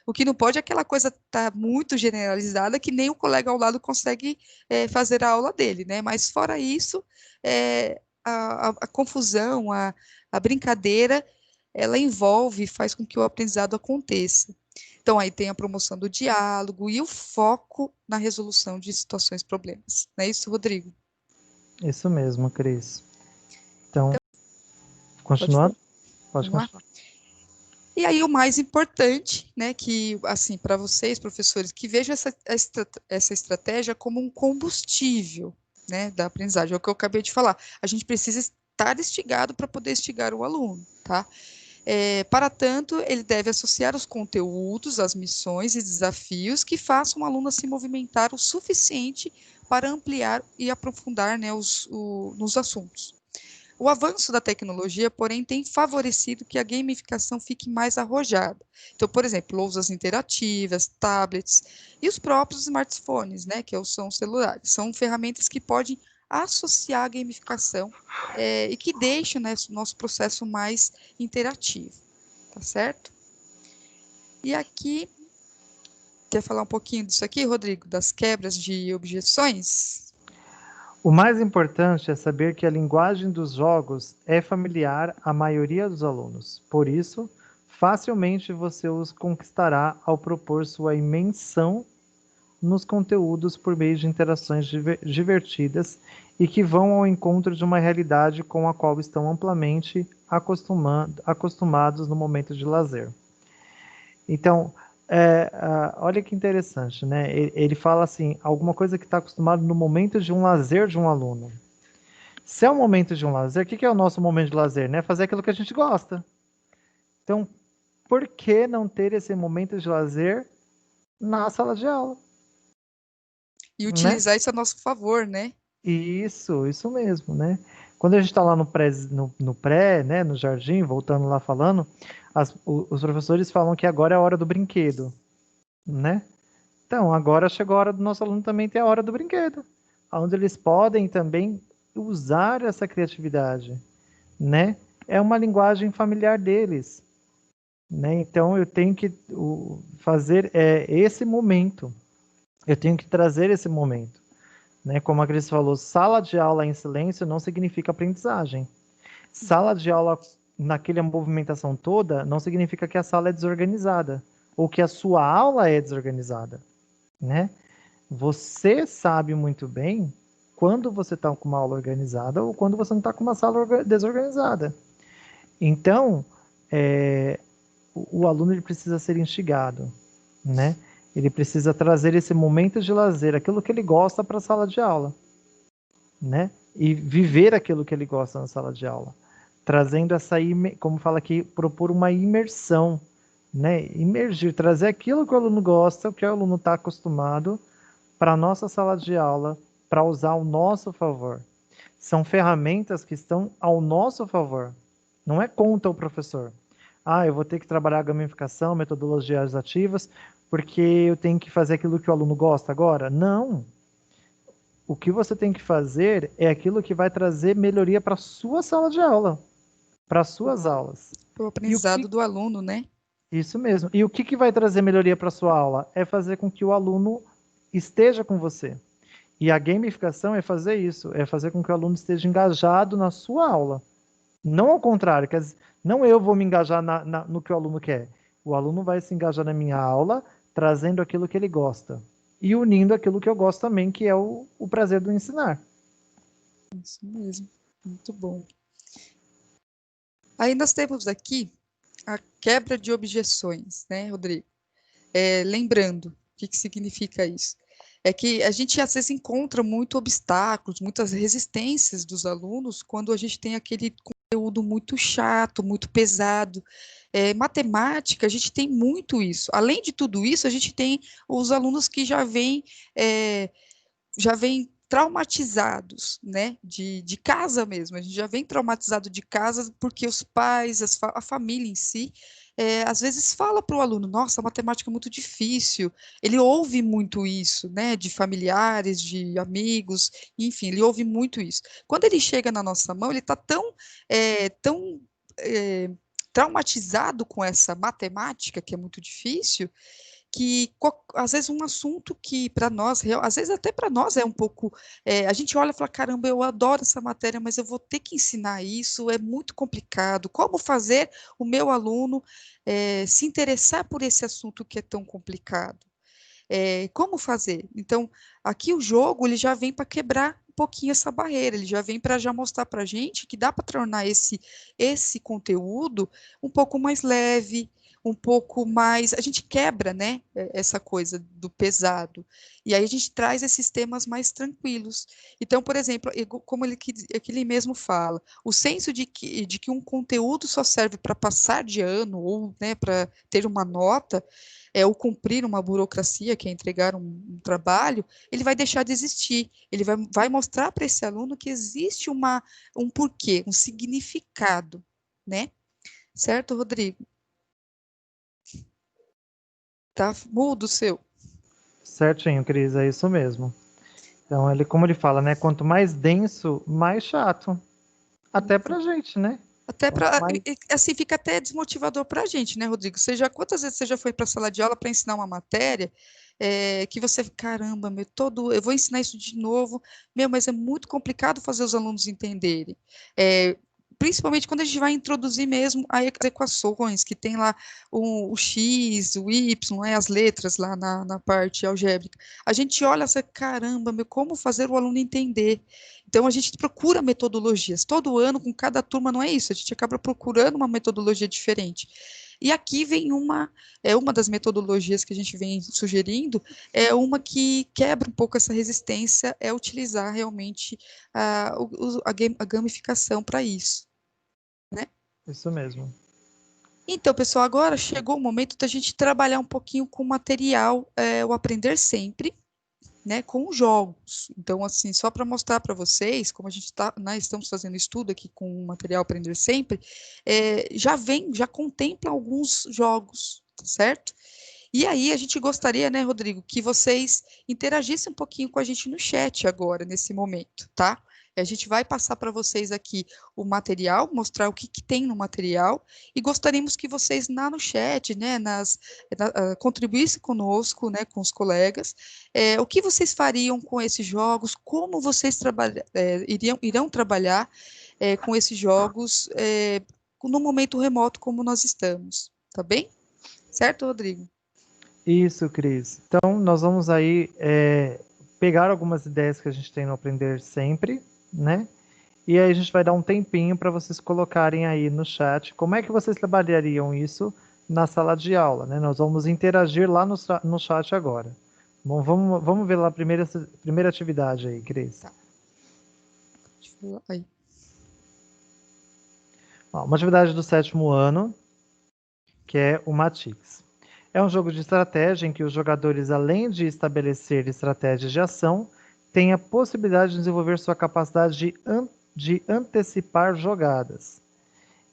O que não pode é aquela coisa estar muito generalizada que nem o colega ao lado consegue fazer a aula dele, né? Mas fora isso, a confusão, a brincadeira, ela envolve e faz com que o aprendizado aconteça. Então, aí tem a promoção do diálogo e o foco na resolução de situações, problemas. Não é isso, Rodrigo? Isso mesmo, Cris. Então, Pode continuando? falar. Pode Vamos lá? continuar. E aí, o mais importante, né, que, assim, para vocês, professores, que vejam essa estratégia como um combustível, né, da aprendizagem. É o que eu acabei de falar. A gente precisa estar instigado para poder instigar o aluno, tá? Para tanto, ele deve associar os conteúdos, as missões e desafios que façam o aluno se movimentar o suficiente para ampliar e aprofundar, né, nos assuntos. O avanço da tecnologia, porém, tem favorecido que a gamificação fique mais arrojada. Então, por exemplo, lousas interativas, tablets e os próprios smartphones, né, que são os celulares, são ferramentas que podem associar a gamificação e que deixam, né, o nosso processo mais interativo, tá certo? E aqui, quer falar um pouquinho disso aqui, Rodrigo, das quebras de objeções? O mais importante é saber que a linguagem dos jogos é familiar à maioria dos alunos. Por isso, facilmente você os conquistará ao propor sua imersão nos conteúdos por meio de interações divertidas e que vão ao encontro de uma realidade com a qual estão amplamente acostumados no momento de lazer. Então, olha que interessante, né? Ele fala assim, alguma coisa que está acostumado no momento de um lazer de um aluno. Se é um momento de um lazer, o que é o nosso momento de lazer, né? Fazer aquilo que a gente gosta. Então, por que não ter esse momento de lazer na sala de aula, E né? utilizar isso a nosso favor, né? Isso mesmo, né? Quando a gente está lá no pré, né, no jardim, voltando lá falando, os professores falam que agora é a hora do brinquedo, né? Então, agora chegou a hora do nosso aluno também ter a hora do brinquedo, onde eles podem também usar essa criatividade, né? É uma linguagem familiar deles, né? Então, eu tenho que fazer esse momento, eu tenho que trazer esse momento, né? Como a Cris falou, sala de aula em silêncio não significa aprendizagem. Sala de aula naquela movimentação toda não significa que a sala é desorganizada ou que a sua aula é desorganizada, né? Você sabe muito bem quando você está com uma aula organizada ou quando você não está com uma sala desorganizada. Então, o aluno ele precisa ser instigado, né? Ele precisa trazer esse momento de lazer, aquilo que ele gosta para a sala de aula, né? E viver aquilo que ele gosta na sala de aula, trazendo essa, como fala aqui, propor uma imersão, né? Imergir, trazer aquilo que o aluno gosta, o que o aluno está acostumado, para a nossa sala de aula, para usar ao nosso favor. São ferramentas que estão ao nosso favor. Não é contra o professor. Ah, eu vou ter que trabalhar a gamificação, metodologias ativas, porque eu tenho que fazer aquilo que o aluno gosta agora? Não. O que você tem que fazer é aquilo que vai trazer melhoria para a sua sala de aula, para as suas aulas. O E o aprendizado que do aluno, né? Isso mesmo. E o que vai trazer melhoria para a sua aula? É fazer com que o aluno esteja com você. E a gamificação é fazer isso, é fazer com que o aluno esteja engajado na sua aula. Não ao contrário, quer dizer, não eu vou me engajar no que o aluno quer. O aluno vai se engajar na minha aula, trazendo aquilo que ele gosta. E unindo aquilo que eu gosto também, que é o prazer do ensinar. Isso mesmo. Muito bom. Aí nós temos aqui a quebra de objeções, né, Rodrigo? Lembrando, o que significa isso? É que a gente às vezes encontra muito obstáculos, muitas resistências dos alunos quando a gente tem aquele conteúdo muito chato, muito pesado. Matemática, a gente tem muito isso. Além de tudo isso, a gente tem os alunos que já vêm traumatizados, né, de casa mesmo, a gente já vem traumatizado de casa porque os pais, a família em si, às vezes fala para o aluno, nossa, a matemática é muito difícil, ele ouve muito isso, né, de familiares, de amigos, enfim, ele ouve muito isso. Quando ele chega na nossa mão, ele está tão traumatizado com essa matemática, que é muito difícil, que às vezes um assunto que para nós, às vezes até para nós é um pouco, a gente olha e fala, caramba, eu adoro essa matéria, mas eu vou ter que ensinar isso, é muito complicado. Como fazer o meu aluno se interessar por esse assunto que é tão complicado? Como fazer? Então, aqui o jogo ele já vem para quebrar um pouquinho essa barreira, ele já vem para já mostrar para a gente que dá para tornar esse conteúdo um pouco mais leve, um pouco mais. A gente quebra, né, essa coisa do pesado. E aí a gente traz esses temas mais tranquilos. Então, por exemplo, como que ele mesmo fala, o senso de que um conteúdo só serve para passar de ano ou, né, para ter uma nota ou cumprir uma burocracia, que é entregar um trabalho, ele vai deixar de existir. Ele vai mostrar para esse aluno que existe um porquê, um significado, né? Certo, Rodrigo? Tá mudo o seu. Certinho, Cris, é isso mesmo. Então, como ele fala, né? Quanto mais denso, mais chato. Até pra gente, né? Até Quanto para, mais. assim, fica até desmotivador para a gente, né, Rodrigo? Quantas vezes você já foi para a sala de aula para ensinar uma matéria que você, caramba, eu vou ensinar isso de novo, mas é muito complicado fazer os alunos entenderem. É, Principalmente quando a gente vai introduzir mesmo as equações, que tem lá o X, o Y, as letras lá na parte algébrica. A gente olha e caramba, como fazer o aluno entender? Então, a gente procura metodologias. Todo ano, com cada turma, não é isso. A gente acaba procurando uma metodologia diferente. E aqui vem uma das metodologias que a gente vem sugerindo, é uma que quebra um pouco essa resistência, é utilizar realmente a gamificação para isso, né? Isso mesmo. Então, pessoal, agora chegou o momento da gente trabalhar um pouquinho com o material, o Aprender Sempre, né, com jogos. Então, assim, só para mostrar para vocês, como a gente nós estamos fazendo estudo aqui com o material Aprender Sempre, já contempla alguns jogos, tá certo? E aí a gente gostaria, né, Rodrigo, que vocês interagissem um pouquinho com a gente no chat agora, nesse momento, tá? A gente vai passar para vocês aqui o material, mostrar o que tem no material, e gostaríamos que vocês no chat, né, contribuíssem conosco, né, com os colegas, o que vocês fariam com esses jogos, como vocês irão trabalhar com esses jogos no momento remoto como nós estamos, tá bem? Certo, Rodrigo? Isso, Cris. Então, nós vamos aí pegar algumas ideias que a gente tem no Aprender Sempre, né? E aí a gente vai dar um tempinho para vocês colocarem aí no chat como é que vocês trabalhariam isso na sala de aula, né? Nós vamos interagir lá no chat agora. Bom, vamos ver lá a primeira atividade aí, Cris. Tá. Deixa eu ver aí. Ó, uma atividade do 7º ano, que é o Matix. É um jogo de estratégia em que os jogadores, além de estabelecer estratégias de ação, têm a possibilidade de desenvolver sua capacidade de antecipar jogadas.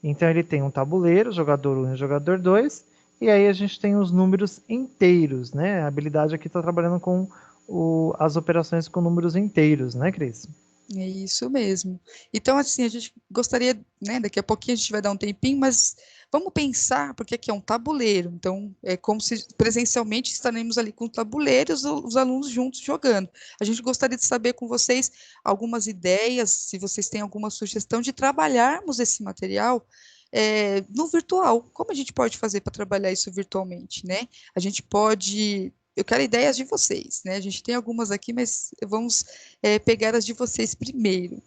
Então ele tem um tabuleiro, jogador 1 e jogador 2, e aí a gente tem os números inteiros, né? A habilidade aqui está trabalhando com as operações com números inteiros, né, Cris? É isso mesmo. Então, assim, a gente gostaria, né, daqui a pouquinho a gente vai dar um tempinho, mas vamos pensar, porque aqui é um tabuleiro, então é como se presencialmente estaremos ali com o tabuleiro e os alunos juntos jogando. A gente gostaria de saber com vocês algumas ideias, se vocês têm alguma sugestão de trabalharmos esse material no virtual. Como a gente pode fazer para trabalhar isso virtualmente, né? A gente pode... Eu quero ideias de vocês, né? A gente tem algumas aqui, mas vamos pegar as de vocês primeiro.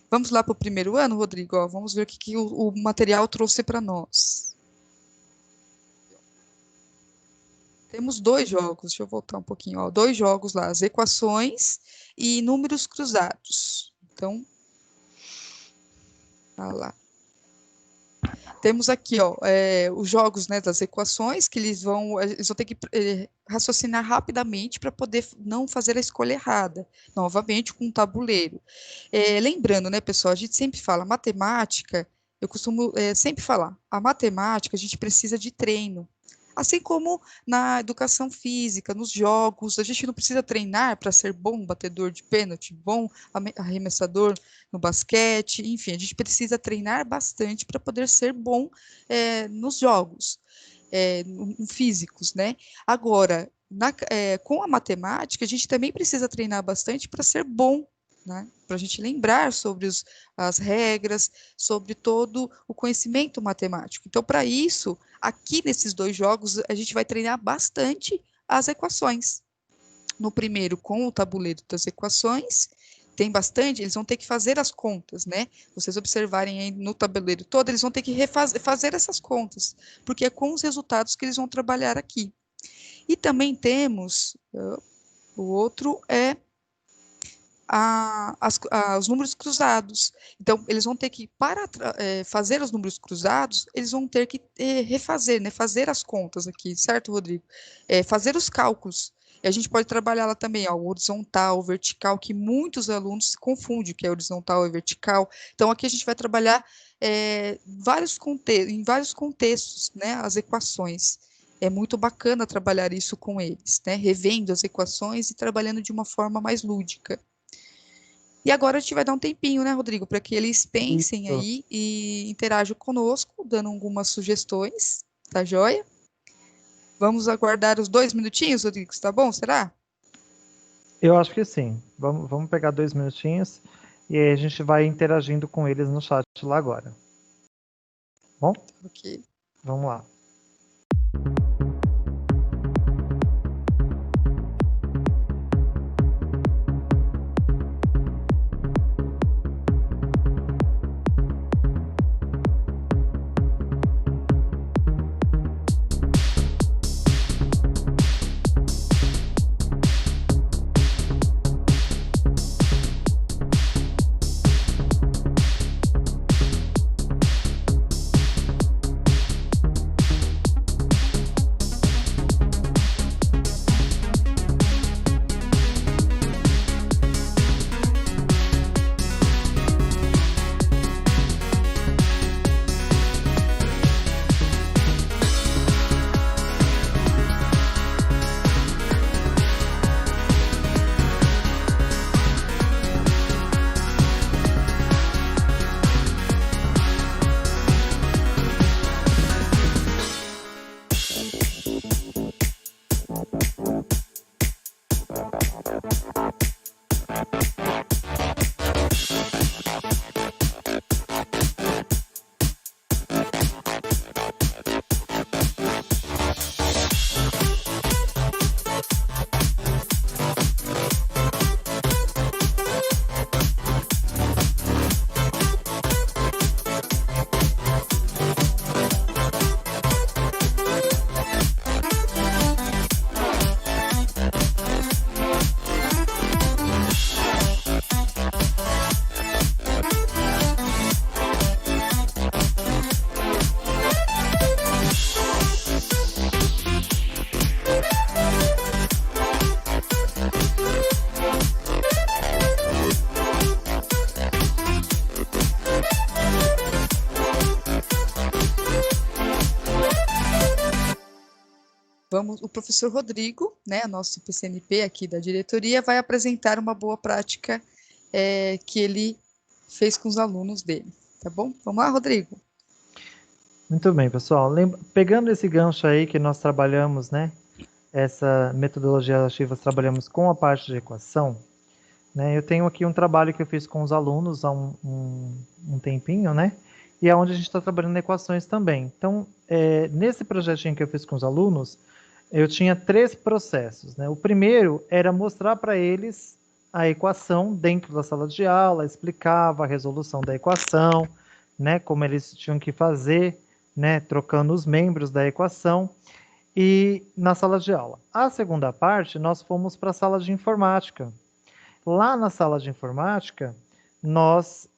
Vamos lá para o primeiro ano, Rodrigo? Ó, vamos ver o que o material trouxe para nós. Temos 2 jogos, deixa eu voltar um pouquinho. Ó, 2 jogos lá, as equações e números cruzados. Então, tá lá. Temos aqui, ó, os jogos, né, das equações, que eles vão ter que raciocinar rapidamente para poder não fazer a escolha errada, novamente com um tabuleiro. Lembrando, né, pessoal, a gente sempre fala, matemática, eu costumo sempre falar, a matemática a gente precisa de treino. Assim como na educação física, nos jogos, a gente não precisa treinar para ser bom batedor de pênalti, bom arremessador no basquete, enfim, a gente precisa treinar bastante para poder ser bom nos jogos físicos, né? Agora, com a matemática, a gente também precisa treinar bastante para ser bom, né? Para a gente lembrar sobre as regras, sobre todo o conhecimento matemático. Então, para isso, aqui nesses 2 jogos, a gente vai treinar bastante as equações. No primeiro, com o tabuleiro das equações, tem bastante, eles vão ter que fazer as contas, né? Vocês observarem aí no tabuleiro todo, eles vão ter que fazer essas contas, porque é com os resultados que eles vão trabalhar aqui. E também temos, o outro os números cruzados. Então, eles vão ter que, para fazer os números cruzados, eles vão ter que refazer, né, fazer as contas aqui, certo, Rodrigo? Fazer os cálculos. E a gente pode trabalhar lá também, ó, o horizontal, o vertical, que muitos alunos se confundem o que é horizontal e vertical. Então, aqui a gente vai trabalhar em vários contextos, né, as equações. É muito bacana trabalhar isso com eles, né, revendo as equações e trabalhando de uma forma mais lúdica. E agora a gente vai dar um tempinho, né, Rodrigo, para que eles pensem Isso. aí e interajam conosco, dando algumas sugestões, tá joia? Vamos aguardar os 2 minutinhos, Rodrigo, tá bom? Será? Eu acho que sim. Vamos pegar 2 minutinhos e aí a gente vai interagindo com eles no chat lá agora. Bom? Ok. Vamos lá. o professor Rodrigo, né, nosso PCNP aqui da diretoria, vai apresentar uma boa prática que ele fez com os alunos dele, tá bom? Vamos lá, Rodrigo? Muito bem, pessoal. Pegando esse gancho aí que nós trabalhamos, né? Essa metodologia ativa, trabalhamos com a parte de equação, né? Eu tenho aqui um trabalho que eu fiz com os alunos há um tempinho, né? E é onde a gente está trabalhando equações também. Então, nesse projetinho que eu fiz com os alunos, eu tinha 3 processos, né? O primeiro era mostrar para eles a equação dentro da sala de aula, explicava a resolução da equação, né? Como eles tinham que fazer, né? Trocando os membros da equação e na sala de aula. A segunda parte, nós fomos para a sala de informática. Lá na sala de informática, nós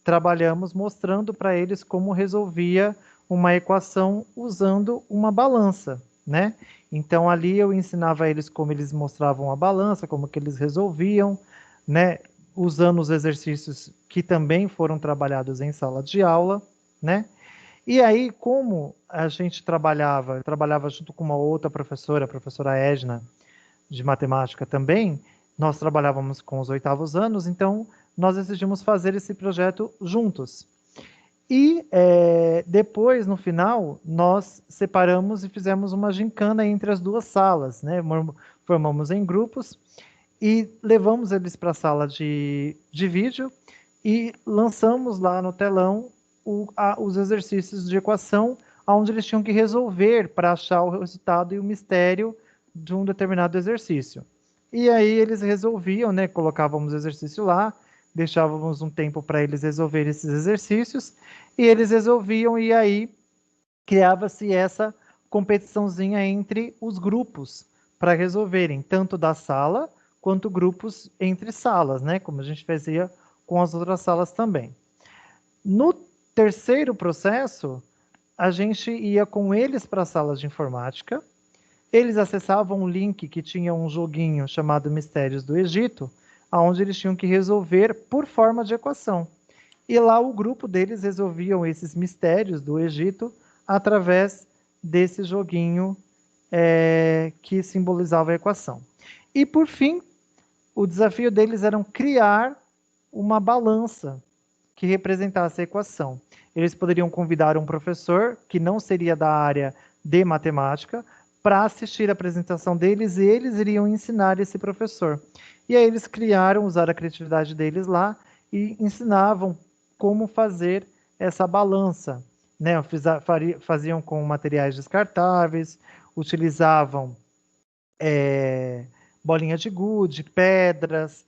trabalhamos mostrando para eles como resolvia uma equação usando uma balança, né? Então ali eu ensinava eles como eles mostravam a balança, como que eles resolviam, né? Usando os exercícios que também foram trabalhados em sala de aula, né? E aí, como a gente trabalhava, eu trabalhava junto com uma outra professora, a professora Edna, de matemática também, nós trabalhávamos com os 8º anos, então nós decidimos fazer esse projeto juntos. E depois, no final, nós separamos e fizemos uma gincana entre as 2 salas, né? Formamos em grupos e levamos eles para a sala de vídeo e lançamos lá no telão os exercícios de equação, onde eles tinham que resolver para achar o resultado e o mistério de um determinado exercício. E aí eles resolviam, né? Colocávamos o exercício lá, deixávamos um tempo para eles resolverem esses exercícios, e eles resolviam, e aí criava-se essa competiçãozinha entre os grupos para resolverem, tanto da sala quanto grupos entre salas, né? Como a gente fazia com as outras salas também. No terceiro processo, a gente ia com eles para as salas de informática, eles acessavam um link que tinha um joguinho chamado Mistérios do Egito, onde eles tinham que resolver por forma de equação. E lá o grupo deles resolviam esses mistérios do Egito através desse joguinho que simbolizava a equação. E por fim, o desafio deles era criar uma balança que representasse a equação. Eles poderiam convidar um professor que não seria da área de matemática para assistir a apresentação deles e eles iriam ensinar esse professor. E aí eles criaram, usaram a criatividade deles lá e ensinavam como fazer essa balança, né? Faziam com materiais descartáveis, utilizavam bolinha de gude, pedras,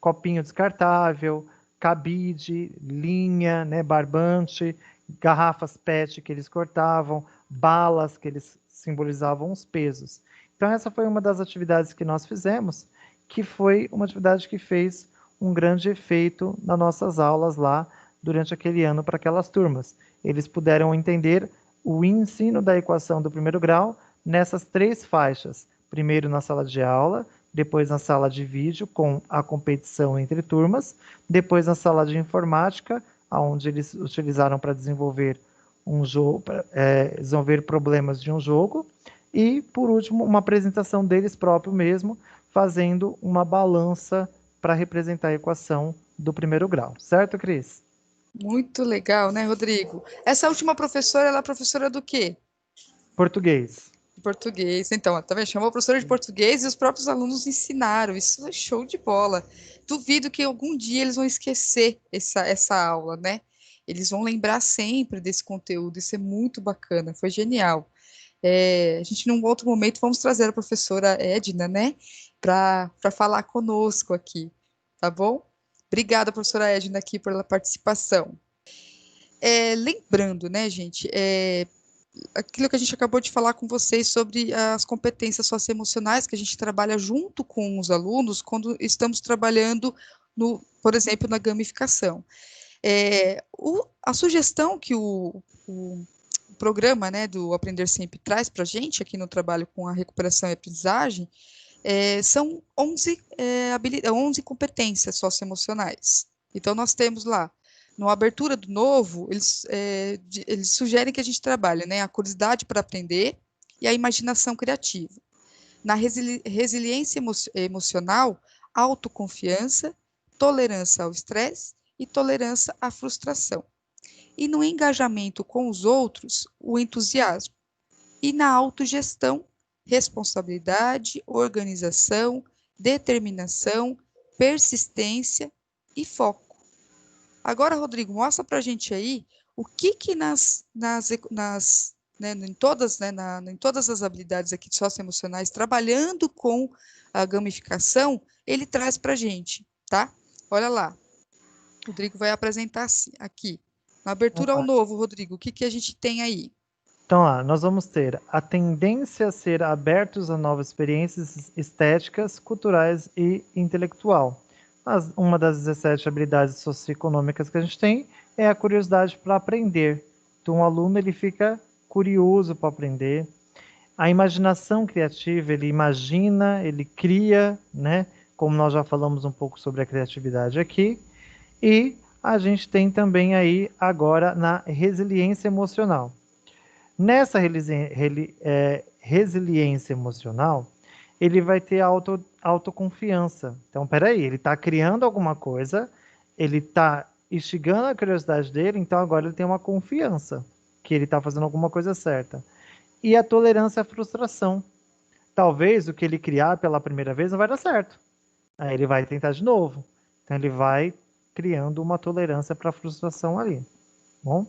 copinho descartável, cabide, linha, né, barbante, garrafas PET que eles cortavam, balas que eles simbolizavam os pesos. Então essa foi uma das atividades que nós fizemos, que foi uma atividade que fez um grande efeito nas nossas aulas lá durante aquele ano para aquelas turmas. Eles puderam entender o ensino da equação do primeiro grau nessas 3 faixas. Primeiro na sala de aula, depois na sala de vídeo com a competição entre turmas, depois na sala de informática, onde eles utilizaram para desenvolver um jogo, resolver problemas de um jogo, e por último uma apresentação deles próprio mesmo, fazendo uma balança para representar a equação do primeiro grau. Certo, Cris? Muito legal, né, Rodrigo? Essa última professora, ela é professora do quê? Português. Português. Então, tá vendo? Chamou a professora de português e os próprios alunos ensinaram. Isso é show de bola. Duvido que algum dia eles vão esquecer essa aula, né? Eles vão lembrar sempre desse conteúdo. Isso é muito bacana. Foi genial. A gente, num outro momento, vamos trazer a professora Edna, né? Para falar conosco aqui, tá bom? Obrigada, professora Edna, aqui pela participação. Lembrando, né, gente, aquilo que a gente acabou de falar com vocês sobre as competências socioemocionais que a gente trabalha junto com os alunos quando estamos trabalhando, por exemplo, na gamificação. A sugestão que o programa, né, do Aprender Sempre traz para a gente aqui no trabalho com a recuperação e aprendizagem são 11 competências socioemocionais. Então, nós temos lá Na abertura do novo, eles sugerem que a gente trabalhe, né, a curiosidade para aprender e a imaginação criativa. Na resiliência emocional, autoconfiança, tolerância ao estresse e tolerância à frustração. E no engajamento com os outros, o entusiasmo. E na autogestão, responsabilidade, organização, determinação, persistência e foco. Agora, Rodrigo, mostra para a gente aí o que que né, em todas, né, em todas as habilidades aqui socioemocionais, trabalhando com a gamificação, ele traz para a gente, tá? Olha lá, o Rodrigo vai apresentar aqui. Na abertura ao novo, Rodrigo, o que que a gente tem aí? Então, nós vamos ter a tendência a ser abertos a novas experiências estéticas, culturais e intelectual. Uma das 17 habilidades socioeconômicas que a gente tem é a curiosidade para aprender. Então, o aluno ele fica curioso para aprender. A imaginação criativa, ele imagina, ele cria, né? Como nós já falamos um pouco sobre a criatividade aqui. E a gente tem também aí agora na resiliência emocional. Nessa resiliência emocional, ele vai ter autoconfiança. Então, peraí, ele está criando alguma coisa, ele está instigando a curiosidade dele, então agora ele tem uma confiança que ele está fazendo alguma coisa certa. E a tolerância à frustração. Talvez o que ele criar pela primeira vez não vai dar certo. Aí ele vai tentar de novo. Então ele vai criando uma tolerância para a frustração ali. Bom?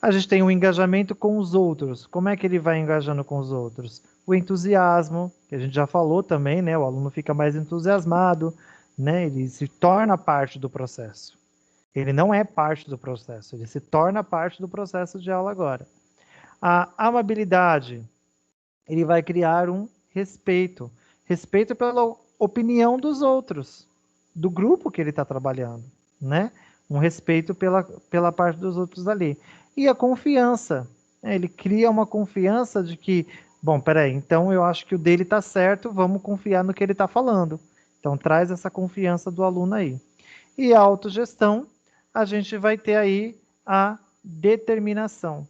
A gente tem o engajamento com os outros. Como é que ele vai engajando com os outros? O entusiasmo, que a gente já falou também, né? O aluno fica mais entusiasmado, né? Ele se torna parte do processo. Ele não é parte do processo, ele se torna parte do processo de aula agora. A amabilidade, ele vai criar um respeito. Respeito pela opinião dos outros, do grupo que ele está trabalhando, né? Um respeito pela parte dos outros ali. E a confiança, né? Ele cria uma confiança de que, bom, peraí, então eu acho que o dele está certo, vamos confiar no que ele está falando. Então traz essa confiança do aluno aí. E a autogestão, a gente vai ter aí a determinação.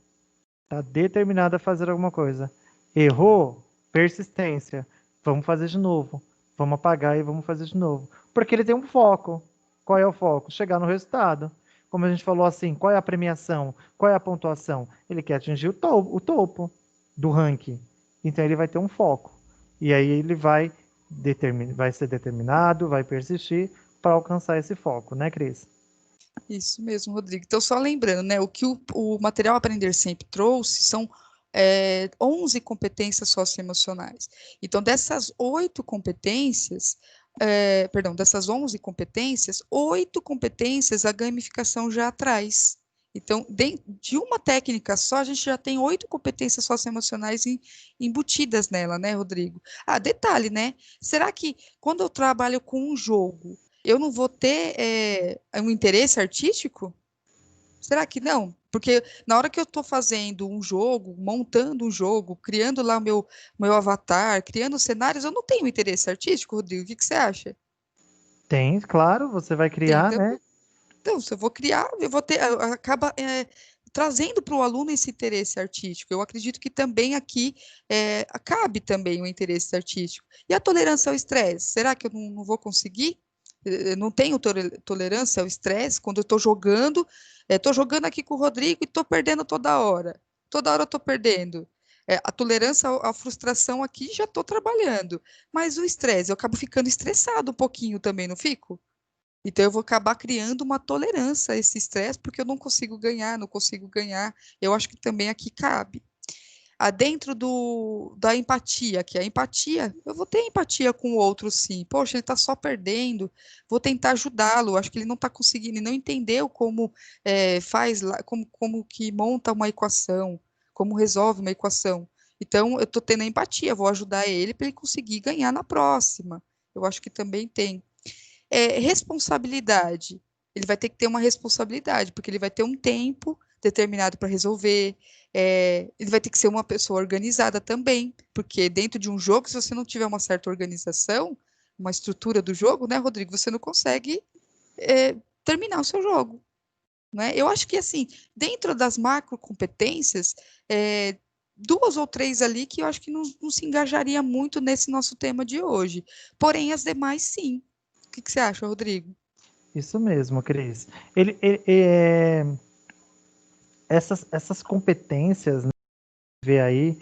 Está determinado a fazer alguma coisa. Errou? Persistência. Vamos fazer de novo. Vamos apagar e vamos fazer de novo. Porque ele tem um foco. Qual é o foco? Chegar no resultado. Como a gente falou assim, qual é a premiação? Qual é a pontuação? Ele quer atingir o topo do ranking. Então ele vai ter um foco. E aí ele vai ser determinado, vai persistir para alcançar esse foco, né, Cris? Isso mesmo, Rodrigo. Então, só lembrando, né, o que o material Aprender Sempre trouxe são 11 competências socioemocionais. Então, dessas 8 competências, perdão, dessas 11 competências, 8 competências a gamificação já traz. Então, de uma técnica só, a gente já tem 8 competências socioemocionais embutidas nela, né, Rodrigo? Ah, detalhe, né? Será que quando eu trabalho com um jogo, eu não vou ter um interesse artístico? Será que não? Porque na hora que eu estou fazendo um jogo, montando um jogo, criando lá o meu avatar, criando cenários, eu não tenho interesse artístico, Rodrigo. O que você acha? Tem, claro, você vai Tem criar, né? também. Então, se eu vou criar, eu vou ter, acaba trazendo para o aluno esse interesse artístico. Eu acredito que também aqui cabe também o interesse artístico. E a tolerância ao estresse? Será que eu não vou conseguir? Eu não tenho tolerância ao estresse quando eu estou jogando aqui com o Rodrigo e estou perdendo toda hora. Toda hora eu estou perdendo. A tolerância à frustração aqui já estou trabalhando. Mas o estresse, eu acabo ficando estressado um pouquinho também, não fico? Então eu vou acabar criando uma tolerância a esse estresse, porque eu não consigo ganhar, não consigo ganhar. Eu acho que também aqui cabe. Dentro da empatia, que é a empatia, eu vou ter empatia com o outro, sim. Poxa, ele está só perdendo, vou tentar ajudá-lo. Acho que ele não está conseguindo, ele não entendeu como faz, como que monta uma equação, como resolve uma equação. Então, eu estou tendo empatia, vou ajudar ele para ele conseguir ganhar na próxima. Eu acho que também tem responsabilidade. Ele vai ter que ter uma responsabilidade, porque ele vai ter um tempo determinado para resolver. Ele vai ter que ser uma pessoa organizada também, porque dentro de um jogo, se você não tiver uma certa organização, uma estrutura do jogo, né, Rodrigo, você não consegue terminar o seu jogo. né? Eu acho que, assim, dentro das macrocompetências, 2 ou 3 ali que eu acho que não se engajaria muito nesse nosso tema de hoje. Porém, as demais, sim. O que você acha, Rodrigo? Isso mesmo, Cris. Essas competências, né, vê aí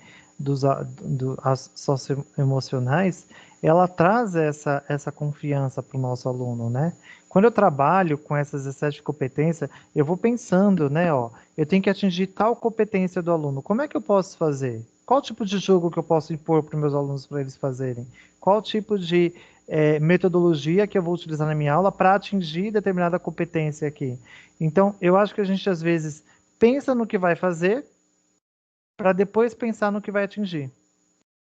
as socioemocionais, ela traz essa confiança para o nosso aluno, né? Quando eu trabalho com essas 17 competências, eu vou pensando, né, ó, eu tenho que atingir tal competência do aluno. Como é que eu posso fazer? Qual tipo de jogo que eu posso impor para os meus alunos para eles fazerem? Qual tipo de metodologia que eu vou utilizar na minha aula para atingir determinada competência aqui? Então, eu acho que a gente às vezes pensa no que vai fazer para depois pensar no que vai atingir.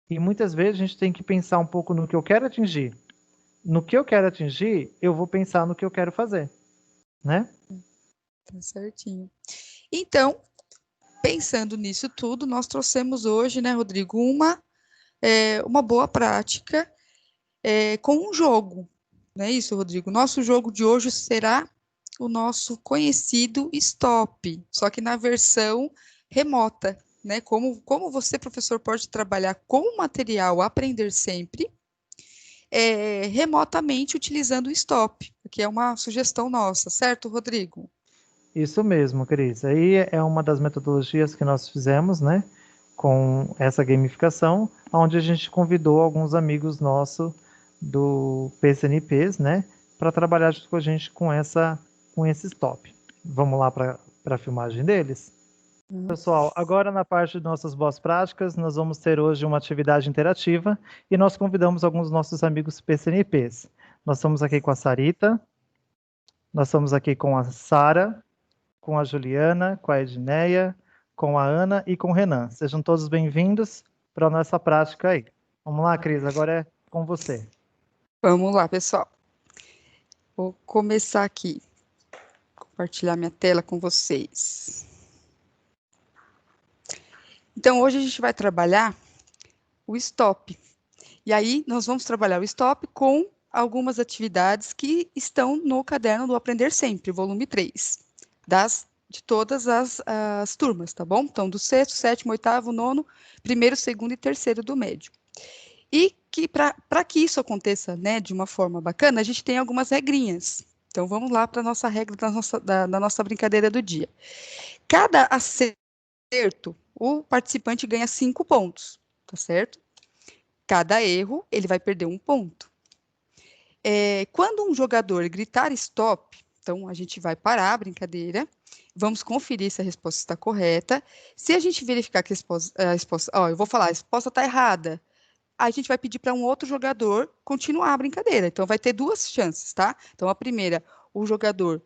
E muitas vezes a gente tem que pensar um pouco no que eu quero atingir. No que eu quero atingir, eu vou pensar no que eu quero fazer, né? Tá certinho. Então, pensando nisso tudo, nós trouxemos hoje, né, Rodrigo, uma boa prática com um jogo. Não é isso, Rodrigo? Nosso jogo de hoje será o nosso conhecido Stop, só que na versão remota, né? Como você, professor, pode trabalhar com o material Aprender Sempre, remotamente utilizando o Stop, que é uma sugestão nossa, certo, Rodrigo? Isso mesmo, Cris. Aí é uma das metodologias que nós fizemos, né? Com essa gamificação, onde a gente convidou alguns amigos nossos do PCNPs, né? Para trabalhar junto com a gente com esse stop. Vamos lá para a filmagem deles? Uhum. Pessoal, agora na parte de nossas boas práticas, nós vamos ter hoje uma atividade interativa e nós convidamos alguns dos nossos amigos PCNPs. Nós estamos aqui com a Sarita, nós estamos aqui com a Sara, com a Juliana, com a Edneia, com a Ana e com o Renan. Sejam todos bem-vindos para a nossa prática aí. Vamos lá, Cris, agora é com você. Vamos lá, pessoal. Vou começar aqui, compartilhar minha tela com vocês. Então, hoje a gente vai trabalhar o stop. E aí, nós vamos trabalhar o stop com algumas atividades que estão no caderno do Aprender Sempre, volume 3, de todas as turmas, tá bom? Então, do sexto, sétimo, oitavo, nono, primeiro, segundo e terceiro do médio. E que para que isso aconteça, né, de uma forma bacana, a gente tem algumas regrinhas. Então, vamos lá para a nossa regra da nossa brincadeira do dia. Cada acerto, o participante ganha 5 pontos, tá certo? Cada erro, ele vai perder 1 ponto. Quando um jogador gritar stop, então a gente vai parar a brincadeira, vamos conferir se a resposta está correta. Se a gente verificar que eu vou falar, a resposta está errada, a gente vai pedir para um outro jogador continuar a brincadeira. Então vai ter 2 chances, tá? Então a primeira, o jogador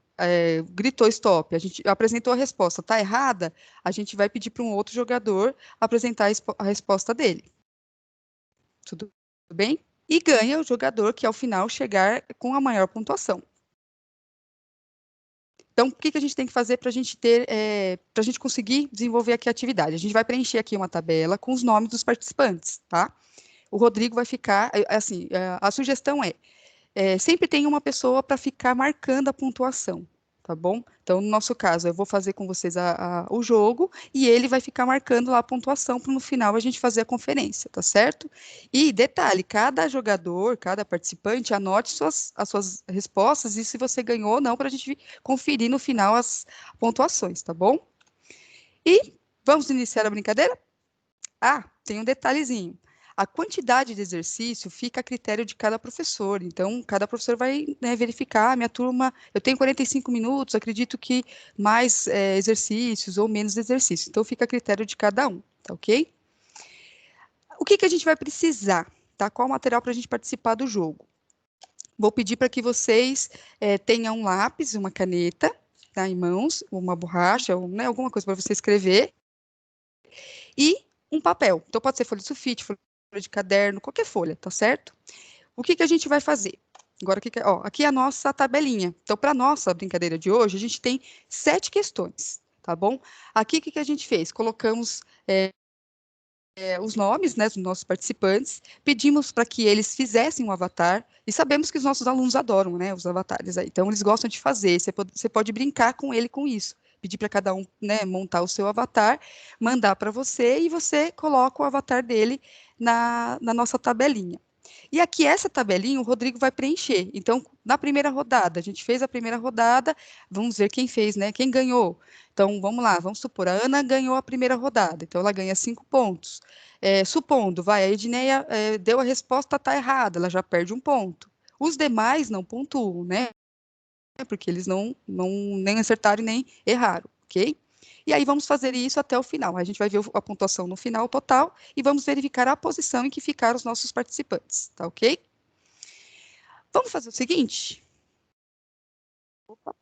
gritou stop, a gente apresentou a resposta, está errada, a gente vai pedir para um outro jogador apresentar a resposta dele. Tudo bem? E ganha o jogador que ao final chegar com a maior pontuação. Então, o que a gente tem que fazer para a gente para a gente conseguir desenvolver aqui a atividade? A gente vai preencher aqui uma tabela com os nomes dos participantes, tá? O Rodrigo vai ficar, assim, a sugestão sempre tem uma pessoa para ficar marcando a pontuação, tá bom? Então, no nosso caso, eu vou fazer com vocês o jogo e ele vai ficar marcando lá a pontuação para no final a gente fazer a conferência, tá certo? E detalhe, cada jogador, cada participante, anote as suas respostas e se você ganhou ou não, para a gente conferir no final as pontuações, tá bom? E vamos iniciar a brincadeira? Ah, tem um detalhezinho. A quantidade de exercício fica a critério de cada professor. Então, cada professor vai, né, verificar. Minha turma, eu tenho 45 minutos, acredito que mais exercícios ou menos exercícios. Então, fica a critério de cada um, tá ok? O que a gente vai precisar? Tá? Qual o material para a gente participar do jogo? Vou pedir para que vocês tenham um lápis, uma caneta, tá, em mãos, uma borracha, ou, né, alguma coisa para você escrever, e um papel. Então, pode ser folha de sulfite, folha de caderno, qualquer folha, tá certo? O que a gente vai fazer? Agora, aqui é a nossa tabelinha. Então, para a nossa brincadeira de hoje, a gente tem 7 questões, tá bom? Aqui, o que a gente fez? Colocamos os nomes, né, dos nossos participantes, pedimos para que eles fizessem um avatar, e sabemos que os nossos alunos adoram, né, os avatares aí, então eles gostam de fazer, você pode brincar com ele com isso, pedir para cada um, né, montar o seu avatar, mandar para você, e você coloca o avatar dele na nossa tabelinha. E aqui, essa tabelinha, o Rodrigo vai preencher. Então, na primeira rodada, a gente fez a primeira rodada, vamos ver quem fez, né? Quem ganhou. Então, vamos lá, vamos supor, a Ana ganhou a primeira rodada, então ela ganha 5 pontos. Supondo, vai, a Edneia deu a resposta, tá errada, ela já perde 1 ponto. Os demais não pontuam, né? Porque eles não nem acertaram e nem erraram, ok? E aí vamos fazer isso até o final. A gente vai ver a pontuação no final total e vamos verificar a posição em que ficaram os nossos participantes, tá ok? Vamos fazer o seguinte? Opa.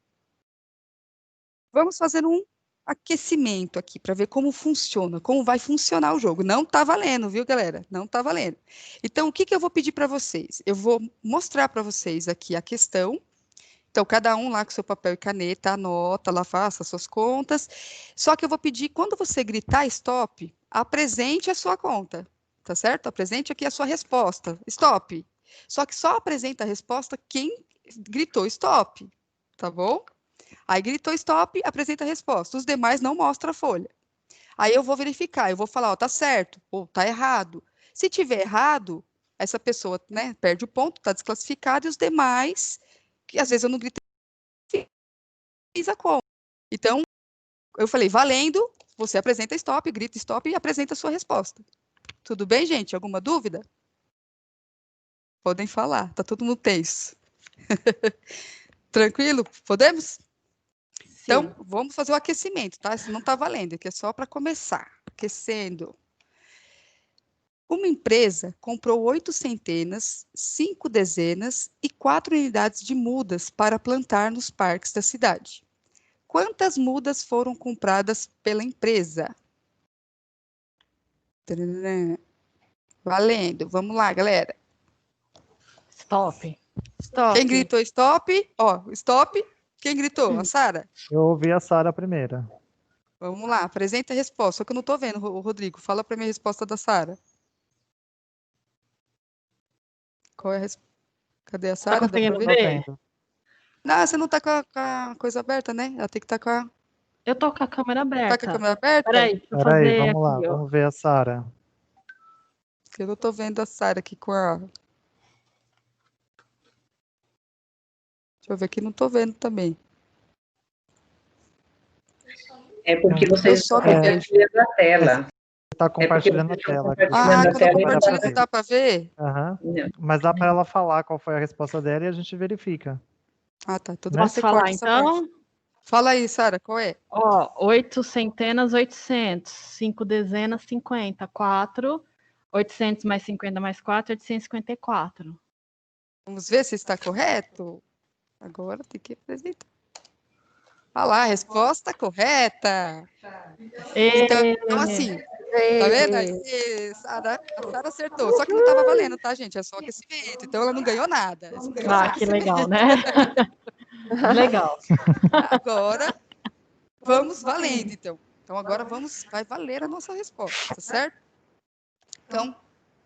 Vamos fazer um aquecimento aqui para ver como funciona, como vai funcionar o jogo. Não tá valendo, viu, galera? Não tá valendo. Então, o que que eu vou pedir para vocês? Eu vou mostrar para vocês aqui a questão. Então, cada um lá com seu papel e caneta, anota lá, faça suas contas. Só que eu vou pedir, quando você gritar stop, apresente a sua conta, tá certo? Apresente aqui a sua resposta. Stop. Só que só apresenta a resposta quem gritou stop, tá bom? Aí gritou stop, apresenta a resposta. Os demais não mostram a folha. Aí eu vou verificar, eu vou falar, ó, tá certo, ou tá errado. Se tiver errado, essa pessoa, né, perde o ponto, tá desclassificada, e os demais, que às vezes eu não gritei, fiz a conta. Então, eu falei, valendo, você apresenta stop, grita stop e apresenta a sua resposta. Tudo bem, gente? Alguma dúvida? Podem falar, tá todo mundo tenso. Tranquilo? Podemos? Então, Sim. vamos fazer o aquecimento, tá? Isso não tá valendo, que é só para começar. Aquecendo. Uma empresa comprou 8 centenas, 5 dezenas e 4 unidades de mudas para plantar nos parques da cidade. Quantas mudas foram compradas pela empresa? Tadã. Valendo. Vamos lá, galera. Stop. Quem Stop. gritou stop? Ó, stop. Quem gritou? A Sara? Eu ouvi a Sara primeira. Vamos lá, apresenta a resposta. Só que eu não estou vendo, Rodrigo. Fala para mim a resposta da Sara. Qual é a resposta? Cadê a Tá Sara? Dá para conseguindo ver? Tô ver? vendo. Não, você não está com a coisa aberta, né? Ela tem que estar com a... Eu tô com a câmera Tá com a aberta. câmera aberta? Peraí, deixa eu Peraí, fazer vamos lá, aqui, ó. vamos ver a Sara. Eu não estou vendo a Sara aqui com a... Deixa eu ver aqui, não estou vendo também. É porque Eu vocês só estão não vejo. compartilhando a tela. Você tá É porque compartilhando a vocês estão tela aqui. compartilhando Ah, a quando eu tela e não Vai dar dá pra compartilho não pra ver. dá para ver? Aham. não. Mas dá para ela falar qual foi a resposta dela e a gente verifica, Ah, tá. Tudo né? bem, Posso você falar corta essa parte. então? Fala aí, Sara, qual é? Ó, 8 centenas, 800. 5 dezenas, 50. 4. 800 mais 50 mais 4, 854. Vamos ver se está correto? Agora tem que apresentar. Ah lá, a resposta correta. Então, assim, tá vendo? Aí, a Sara acertou. Só que não estava valendo, tá, gente? É só aquecimento. Então, ela não ganhou nada. É só Ah, que aquecimento. legal, né? Legal. Agora, vamos valendo, então. Então, agora vai valer a nossa resposta, tá certo? Então,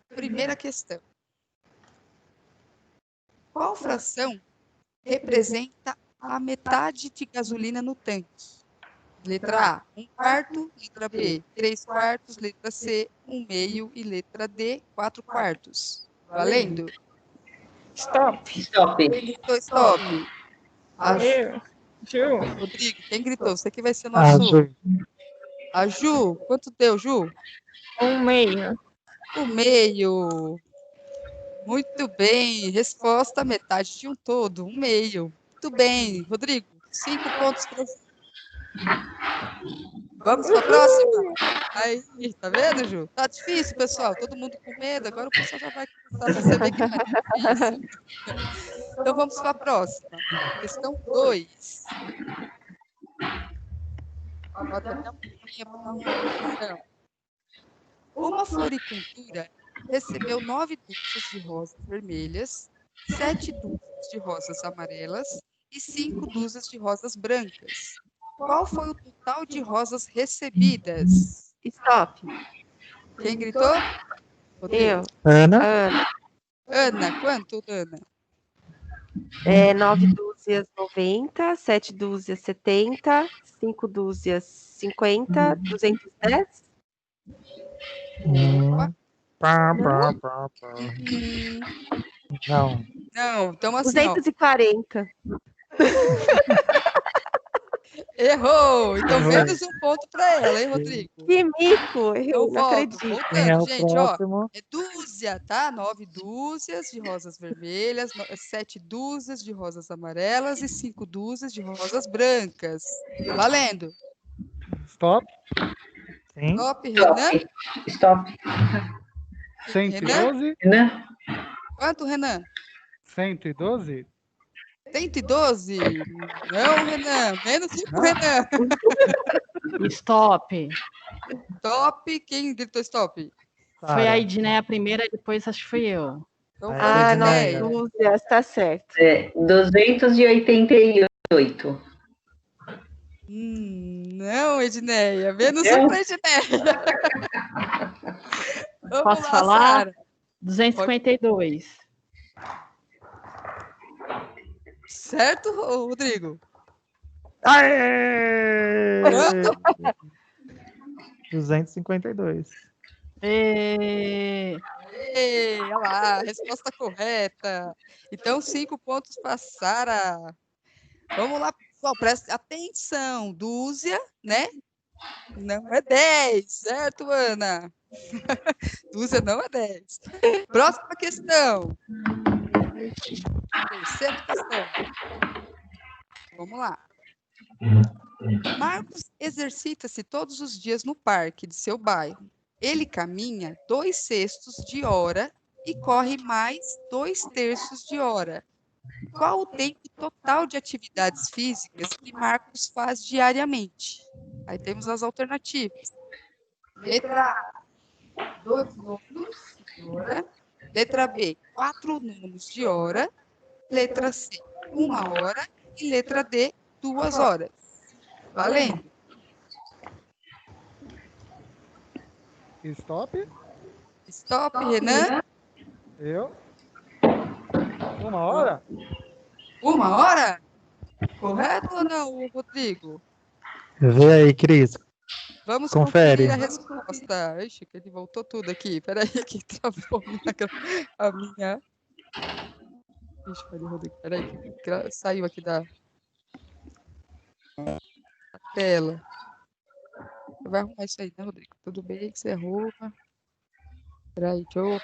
primeira questão. Qual fração representa a metade de gasolina no tanque? Letra A, 1/4, letra B, 3/4, letra C, 1/2 e letra D, 4/4. Valendo? Stop. Stop. Quem gritou stop? A Ju. Ju. Rodrigo, quem gritou? Você que vai ser Ah, nosso... Ju, A Ju, quanto deu, Ju? 1/2. 1/2. Muito bem. Resposta, metade de um todo, 1/2. Muito bem. Rodrigo, 5 pontos para Vamos para a próxima? Aí, tá vendo, Ju? Tá difícil, pessoal. Todo mundo com medo. Agora o pessoal já vai começar a perceber que não é difícil. Então vamos para a próxima. Questão 2. Bota até um pouquinho para dar uma atenção. Uma floricultura recebeu 9 dúzias de rosas vermelhas, 7 dúzias de rosas amarelas e 5 dúzias de rosas brancas. Qual foi o total de rosas recebidas? Stop. Quem gritou? Rodrigo. Eu, Ana, Ana. Ana, quanto, Ana? 9 dúzias 90, 7 dúzias 70, 5 dúzias 50, 210. Pá, Não? pá, pá, pá. Não. Não, então assim, ó, 240. errou. Então, Errou. menos um ponto para ela, hein, Rodrigo? Que mico! Eu Então, não volto, acredito. Quem é voltando, o gente, ó, próximo? é dúzia, tá? 9 dúzias de rosas vermelhas, 7 dúzias de rosas amarelas e 5 dúzias de rosas brancas. Valendo. Stop. Sim. Top, Renan. Stop. Renan? 112. Renan? Quanto, Renan? 112. 112? Não, Renan. Menos um pro Não? Renan. Stop. Top. Quem gritou stop? Foi Sara. a Edneia a primeira, depois acho que fui eu. Então, É, foi Ah, a nove Edneia. dúzias, tá certo. 288. Não, Edneia. Menos Não? um pra Edneia. Vamos Posso lá, falar? Sara. 252. Certo, Rodrigo? Aê! 252. E... Ei, olha lá, resposta correta. Então, 5 pontos para Sara. Vamos lá, pessoal, presta atenção. Dúzia, né? Não é 10, certo, Ana? Dúzia não é 10. Próxima questão. Terceira questão. Vamos lá. Marcos exercita-se todos os dias no parque de seu bairro. Ele caminha 2/6 de hora e corre mais 2/3 de hora. Qual o tempo total de atividades físicas que Marcos faz diariamente? Aí temos as alternativas. Letra A, 2 nonos de hora. Letra B, 4 nonos de hora. Letra C, 1 hora. E letra D, 2 horas. Valendo. Stop. Stop, Renan. Eu. 1 hora. 1 hora? Correto ou não, Rodrigo? Vê aí, Cris. Vamos Confere. conferir a resposta. Ixi, que ele voltou tudo aqui. Peraí, que travou a minha... Ixi, peraí, Rodrigo. Peraí, que saiu aqui da tela. Você vai arrumar isso aí, né, Rodrigo? Tudo bem que você arruma. Peraí, deixa eu...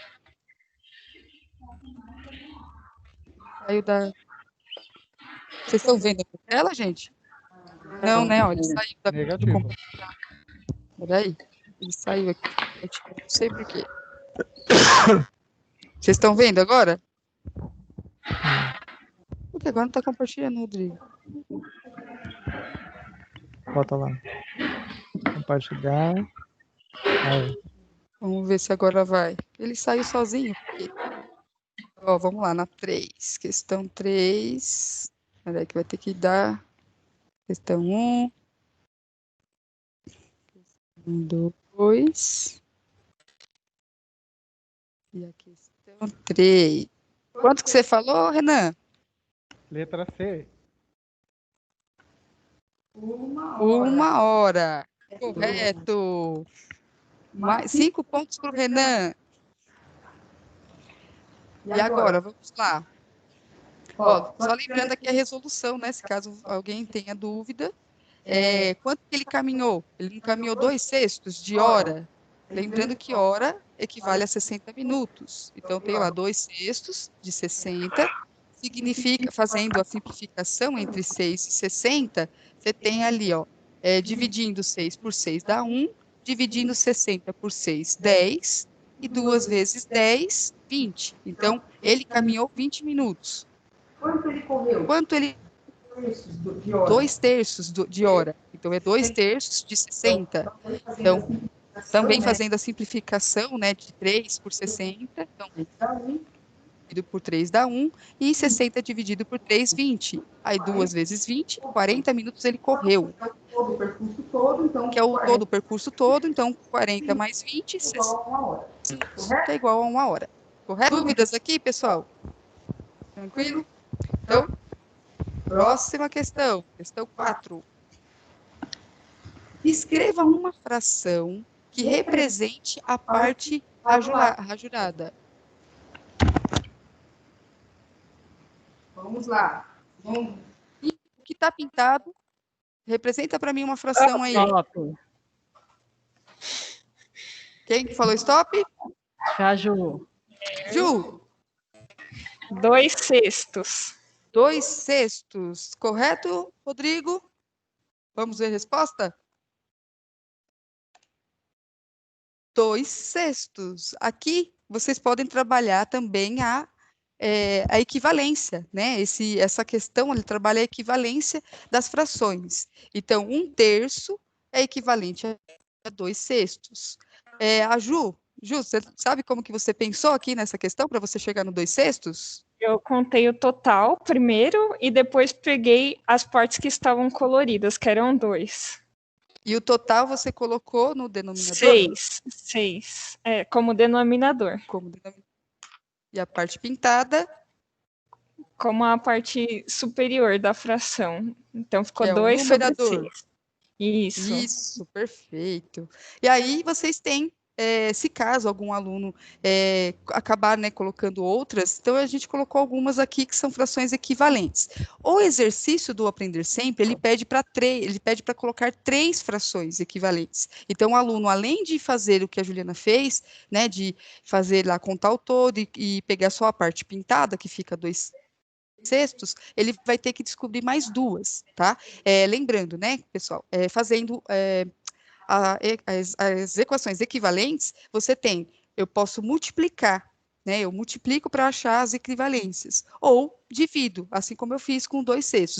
Saiu da... Vocês estão vendo a tela, gente? Não, né? Olha, saiu da... Negativo. Peraí, ele saiu aqui. Não sei por quê. Vocês estão vendo agora? Porque agora não está compartilhando, Rodrigo. Bota lá. Compartilhar. Aí. Vamos ver se agora vai. Ele saiu sozinho. Porque... Ó, vamos lá, na 3. Questão 3. Peraí que vai ter que dar. Questão 1. Questão 2. E a questão 3. Quanto que você falou, Renan? Letra C. 1 hora. Correto. 5 pontos para o Renan. E agora, vamos lá. Ó, só lembrando aqui a resolução, né? Se caso alguém tenha dúvida. Quanto que ele caminhou? Ele não caminhou 2/6 de hora? Lembrando que hora equivale a 60 minutos. Então, tem lá 2/6 de 60. Significa, fazendo a simplificação entre 6 e 60, você tem ali, ó, dividindo 6 por 6 dá 1, dividindo 60 por 6, 10, e 2 vezes 10, 20. Então, ele caminhou 20 minutos. Quanto ele correu? Quanto ele... 2/3 de hora. Então, é 2/3 de 60. Então, também fazendo a simplificação, né, de 3 por 60. Então, dividido por 3 dá 1. E 60 dividido por 3, 20. Aí, 2 vezes 20, 40 minutos ele correu. todo o percurso todo, então... que é o todo o percurso todo, então 40 mais 20, igual a 1 hora. que é igual a 1 hora. Correto? Dúvidas aqui, pessoal? Tranquilo? Então, próxima questão, questão 4. Escreva uma fração que represente a parte rajurada. Vamos lá. Vamos. E o que está pintado, representa para mim uma fração aí. Stop. Quem que falou stop? Caju. Ju, 2/6. 2/6. Correto, Rodrigo? Vamos ver a resposta? 2/6. Aqui vocês podem trabalhar também a equivalência, né? Essa questão, ele trabalha a equivalência das frações. Então, 1/3 é equivalente a 2/6. A Ju, você sabe como que você pensou aqui nessa questão para você chegar no 2/6? Eu contei o total primeiro e depois peguei as partes que estavam coloridas, que eram 2. E o total você colocou no denominador? 6. Como denominador. E a parte pintada? Como a parte superior da fração. Então ficou Que é o 2 sobre numerador. 6. Isso. Isso, perfeito. E aí vocês têm, se caso algum aluno acabar, né, colocando outras, então a gente colocou algumas aqui que são frações equivalentes. O exercício do Aprender Sempre, ele pede para colocar 3 frações equivalentes. Então o aluno, além de fazer o que a Juliana fez, né, de fazer lá, contar o todo e pegar só a parte pintada, que fica 2/6, ele vai ter que descobrir mais 2, tá? Lembrando, né, pessoal, fazendo as equações equivalentes, eu posso multiplicar, né? Eu multiplico para achar as equivalências, ou divido, assim como eu fiz com 2/6,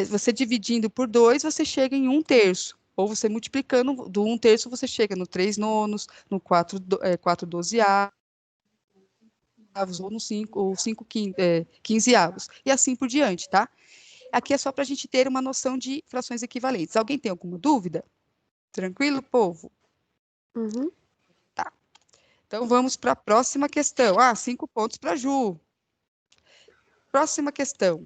você dividindo por 2, você chega em 1/3, ou você multiplicando do 1/3, você chega no 3/9, no 4/12, ou no 5/15, e assim por diante, tá? Aqui é só para a gente ter uma noção de frações equivalentes. Alguém tem alguma dúvida? Tranquilo, povo? Uhum. Tá. Então, vamos para a próxima questão. 5 pontos para a Ju. Próxima questão.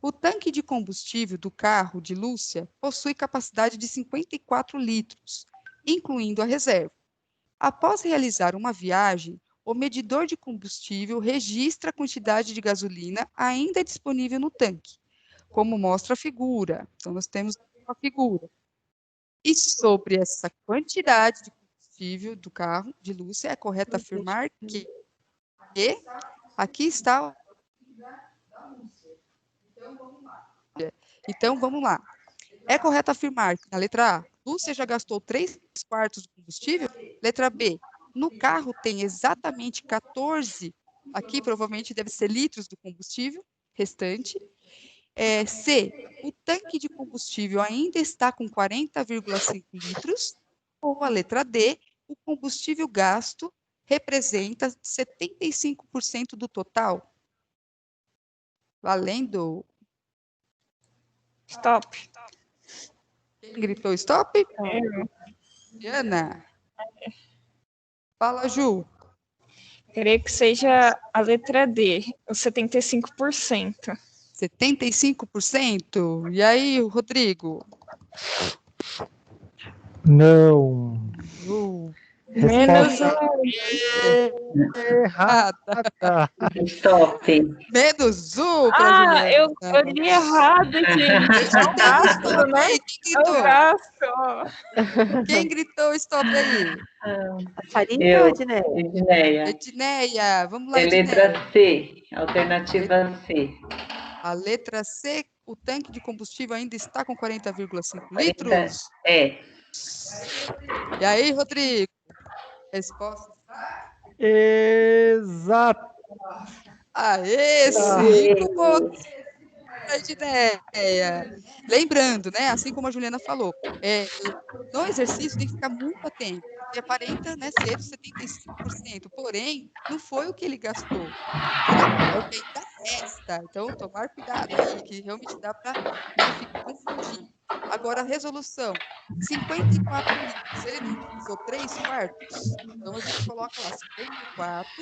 O tanque de combustível do carro de Lúcia possui capacidade de 54 litros, incluindo a reserva. Após realizar uma viagem, o medidor de combustível registra a quantidade de gasolina ainda disponível no tanque, como mostra a figura. Então, nós temos uma figura. E sobre essa quantidade de combustível do carro de Lúcia, é correto afirmar que aqui está. Então, vamos lá. É correto afirmar que na letra A, Lúcia já gastou 3/4 do combustível? Letra B, no carro tem exatamente 14, aqui provavelmente deve ser litros do combustível restante. C, o tanque de combustível ainda está com 40,5 litros, ou a letra D, o combustível gasto representa 75% do total. Valendo. Stop. Quem gritou stop? Eu Diana. Fala, Ju. creio que seja a letra D, os 75%. 75%? E aí, Rodrigo? Não. Menos Errada. Stop. Menos 1 para Juliana. eu li errado, gente. É o gasto, né? Quem É o gritou? gasto. Quem gritou stop aí? A Farinha Eu, ou Edneia? Edneia. Edneia. Vamos lá, É Edneia. letra C, alternativa C. A letra C, o tanque de combustível ainda está com 40,5 40. litros? E aí, Rodrigo? Resposta? Exato. Aê, 5 pontos para Edneia. Lembrando, né, assim como a Juliana falou, no exercício tem que ficar muito atento, porque aparenta, né, ser 75%, porém, não foi o que ele gastou, é o que ainda resta. Então, tomar cuidado aí, que realmente dá para não ficar confundindo. Agora, a resolução, 54 litros, ele não utilizou 3/4? Então, a gente coloca lá 54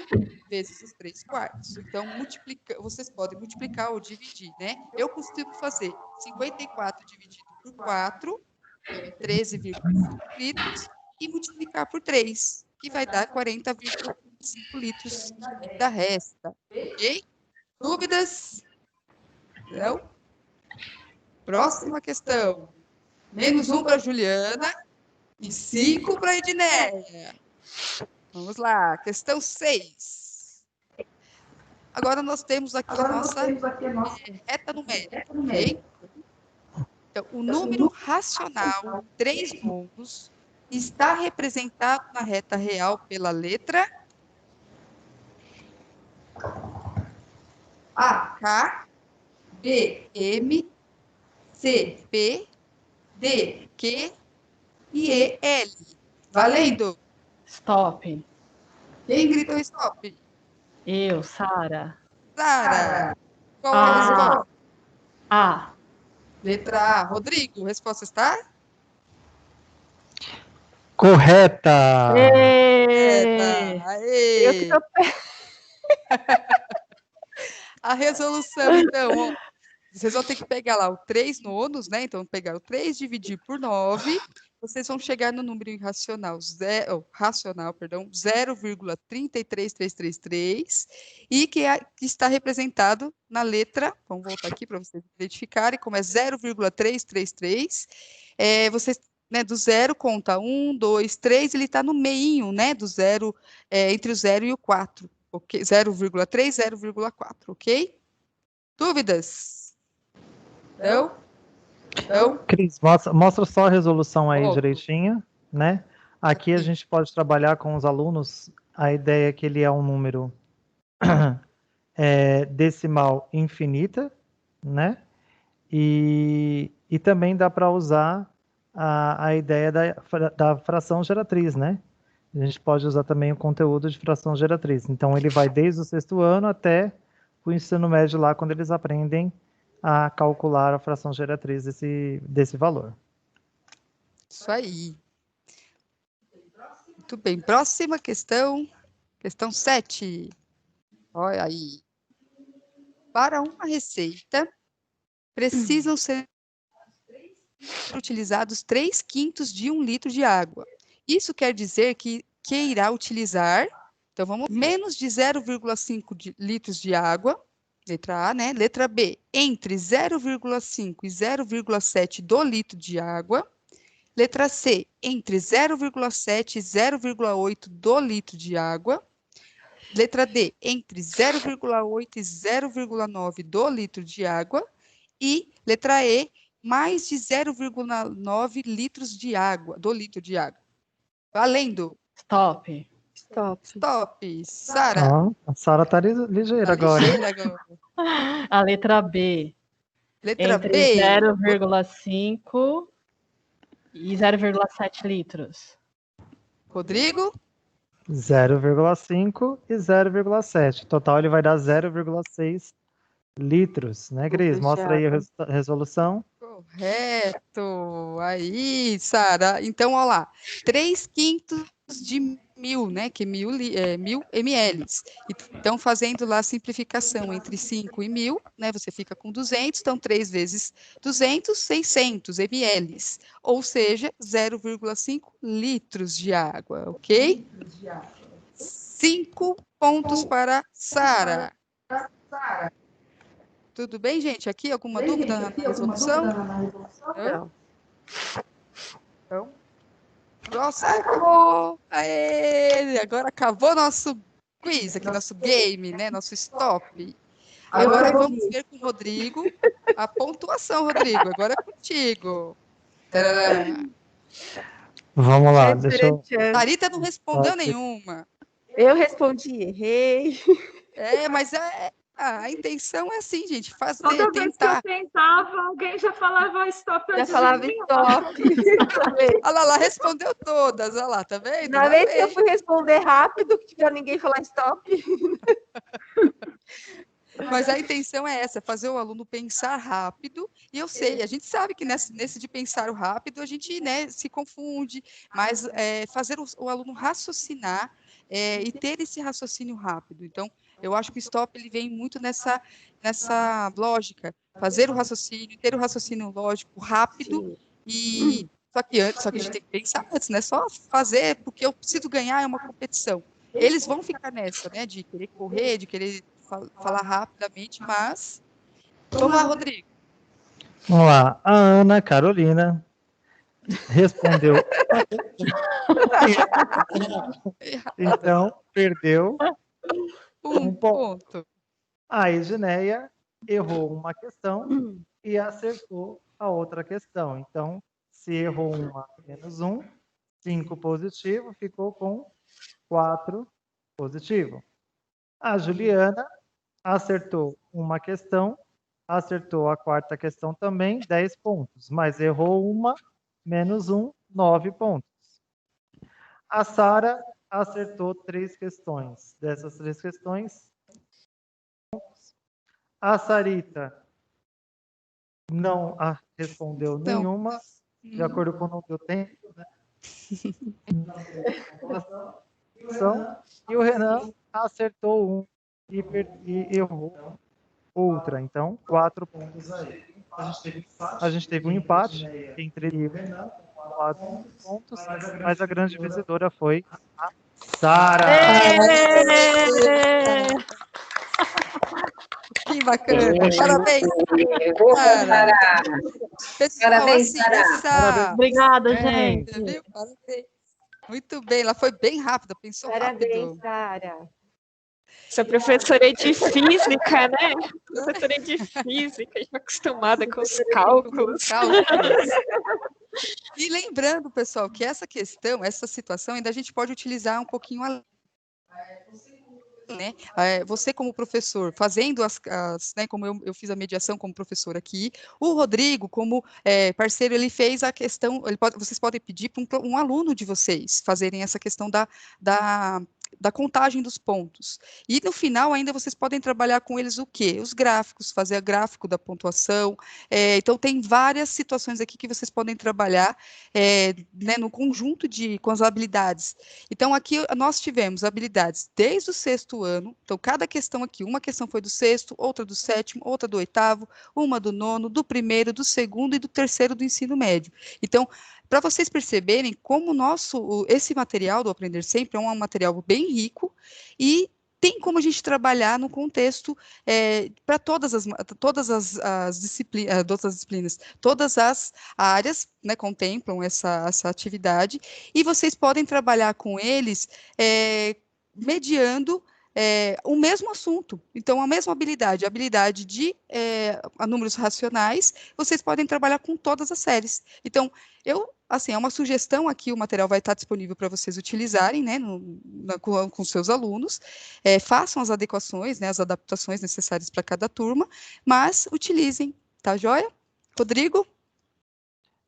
vezes os 3/4. Então, vocês podem multiplicar ou dividir, né? Eu costumo fazer 54 dividido por 4, 13,5 litros, e multiplicar por 3, que vai dar 40,5 litros da resta. Ok? Dúvidas? Não? Próxima questão. -1 para Juliana e 5 para Edneia. Vamos lá, questão 6. Agora nós temos aqui a nossa reta numérica, ok? Então, o número racional 3 nonos está representado na reta real pela letra A, K, B, M, C, P, D, Q e E, L. Valendo! Stop. Quem gritou stop? Eu, Sara. Sara. Qual é a resposta? A. Letra A. Rodrigo, resposta está? Correta! Ê! Aê! Eu que tô A resolução, então, ó, vocês vão ter que pegar lá o 3 nonos, né? Então, pegar o 3, dividir por 9, vocês vão chegar no número irracional, racional, perdão, 0,33333, e que está representado na letra, vamos voltar aqui para vocês identificarem, como é 0,333, vocês, né, do 0 conta 1, 2, 3, ele está no meinho, né, do 0, entre o 0 e o 4, ok? 0,3, 0,4, ok? Dúvidas? Não? Não? Cris, mostra só a resolução aí Óbvio. direitinho, né? Aqui a gente pode trabalhar com os alunos a ideia que ele é um número decimal infinita, né? E também dá para usar a ideia da fração geratriz, né? A gente pode usar também o conteúdo de fração geratriz. Então, ele vai desde o 6º ano até o ensino médio lá, quando eles aprendem a calcular a fração geratriz desse valor. Isso aí. Muito bem. Próxima questão. Questão 7. Olha aí. Para uma receita, precisam ser utilizados 3/5 de 1 litro de água. Isso quer dizer que irá utilizar, então vamos, menos de 0,5 litros de água, letra A, né? Letra B, entre 0,5 e 0,7 do litro de água. Letra C, entre 0,7 e 0,8 do litro de água. Letra D, entre 0,8 e 0,9 do litro de água. E letra E, mais de 0,9 litros de água, do litro de água. Valendo! Stop. Stop. Stop! Sara! A Sara tá ligeira Tá agora. ligeira agora. A letra B. Letra Entre B. 0,5 e 0,7 litros. Rodrigo? 0,5 e 0,7. Total, ele vai dar 0,6 litros, né, Cris? Mostra aí a resolução. Correto! Aí, Sara. Então, olha lá. 3/5 de 1000, né? Que 1000 ml. Então, fazendo lá a simplificação entre 5 e 1000, né? Você fica com 200. Então, 3 vezes 200, 600 ml. Ou seja, 0,5 litros de água, ok? 5 pontos para Sara. Tudo bem, gente? Aqui, alguma dúvida na resolução? Não? Então, próximo. Acabou! Aê! Agora acabou nosso quiz, aqui, nosso game, né? Nosso stop. Agora vamos ver com o Rodrigo a pontuação, Rodrigo. Agora é contigo. Tarará. Vamos lá, deixa eu... Thalita não respondeu nenhuma. Eu respondi, errei. Mas a intenção é assim, gente, fazer, Toda vez que eu tentar. tentava, alguém já falava stop. Já falava stop. Olha lá, respondeu todas, olha lá, tá vendo? Na vez que eu fui responder rápido, para ninguém falar stop. Mas a intenção é essa, fazer o aluno pensar rápido, e eu sei, a gente sabe que nesse de pensar o rápido, a gente, né, se confunde, mas fazer o aluno raciocinar e ter esse raciocínio rápido. Então, eu acho que o STOP ele vem muito nessa lógica, fazer o raciocínio, ter o raciocínio lógico rápido, e só que a gente tem que pensar antes, não é só fazer porque eu preciso ganhar, é uma competição. Eles vão ficar nessa, né, de querer correr, de querer falar rapidamente, mas vamos lá, Rodrigo. Vamos lá. A Ana Carolina respondeu. Então, perdeu Um ponto. A Edneia errou uma questão e acertou a outra questão. Então, se errou uma, menos 1, 5 positivo, ficou com 4 positivo. A Juliana acertou uma questão, acertou a quarta questão também, 10 pontos, mas errou uma, menos 1, 9 pontos. A Sara acertou 3 questões. Dessas 3 questões, a Sarita não respondeu nenhuma, de acordo com o não deu tempo, né? E o Renan acertou um e errou outra. Então, 4 pontos aí. A gente teve um empate entre ele e o Renan, 4 pontos, mas a grande vencedora foi a Sara. Que bacana, parabéns. Sara. Pessoal, Parabéns, assim, Sara. Obrigada, gente. Viu? Parabéns. Muito bem, ela foi bem rápida, pensou Parabéns, rápido. Sara. Essa professora é de física, né? Professora é de física, já acostumada com os cálculos. E lembrando, pessoal, que essa questão, essa situação, ainda a gente pode utilizar um pouquinho além. Né? Você como professor, fazendo né, como eu fiz a mediação como professor aqui, o Rodrigo, como parceiro, ele fez a questão, vocês podem pedir para um aluno de vocês fazerem essa questão da contagem dos pontos. E no final ainda vocês podem trabalhar com eles o quê? Os gráficos, fazer o gráfico da pontuação. Então tem várias situações aqui que vocês podem trabalhar né, no conjunto com as habilidades. Então aqui nós tivemos habilidades desde o 6º ano, então cada questão aqui, uma questão foi do 6º, outra do 7º, outra do 8º, uma do 9º, do 1º, do 2º e do 3º do ensino médio. Então, para vocês perceberem como esse material do Aprender Sempre é um material bem rico e tem como a gente trabalhar no contexto para todas as disciplinas, todas as áreas, né, contemplam essa atividade, e vocês podem trabalhar com eles mediando o mesmo assunto. Então, a mesma habilidade, a habilidade de números racionais, vocês podem trabalhar com todas as séries. Então, assim, é uma sugestão aqui, o material vai estar disponível para vocês utilizarem, né, com seus alunos, façam as adequações, né, as adaptações necessárias para cada turma, mas utilizem, tá joia? Rodrigo?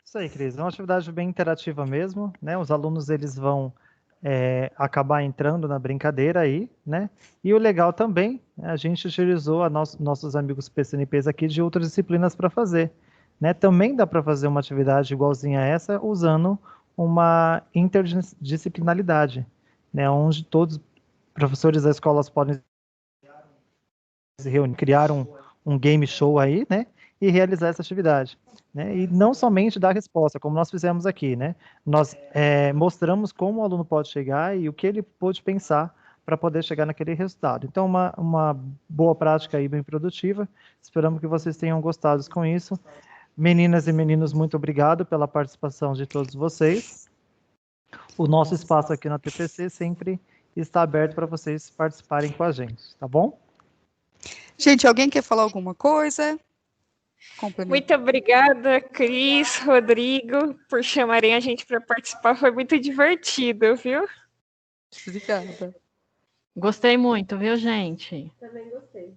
Isso aí, Cris, é uma atividade bem interativa mesmo, né, os alunos, eles vão acabar entrando na brincadeira aí, né, e o legal também, a gente utilizou nossos amigos PCNPs aqui de outras disciplinas para fazer, né, também dá para fazer uma atividade igualzinha a essa usando uma interdisciplinaridade, né, onde todos os professores das escolas podem se reunir, criar um game show aí, né, e realizar essa atividade, né, e não somente dar resposta, como nós fizemos aqui, né, nós mostramos como o aluno pode chegar e o que ele pode pensar para poder chegar naquele resultado. Então, uma boa prática aí, bem produtiva, esperamos que vocês tenham gostado com isso. Meninas e meninos, muito obrigado pela participação de todos vocês. O nosso espaço aqui na TPC sempre está aberto para vocês participarem com a gente, tá bom? Gente, alguém quer falar alguma coisa? Muito obrigada, Cris, Rodrigo, por chamarem a gente para participar. Foi muito divertido, viu? Obrigada. Gostei muito, viu, gente? Também gostei.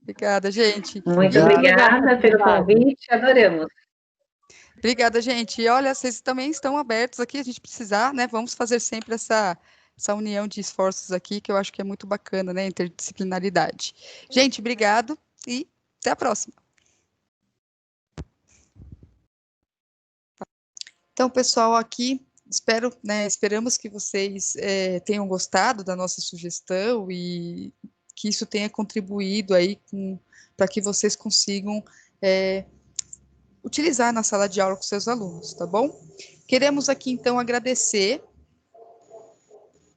Obrigada, gente. Muito obrigada pelo convite, adoramos. Obrigada, gente. E olha, vocês também estão abertos aqui, a gente precisar, né? Vamos fazer sempre essa união de esforços aqui, que eu acho que é muito bacana, né? Interdisciplinaridade. Gente, obrigado e até a próxima. Então, pessoal, aqui esperamos que vocês tenham gostado da nossa sugestão e que isso tenha contribuído aí para que vocês consigam utilizar na sala de aula com seus alunos, tá bom? Queremos aqui, então, agradecer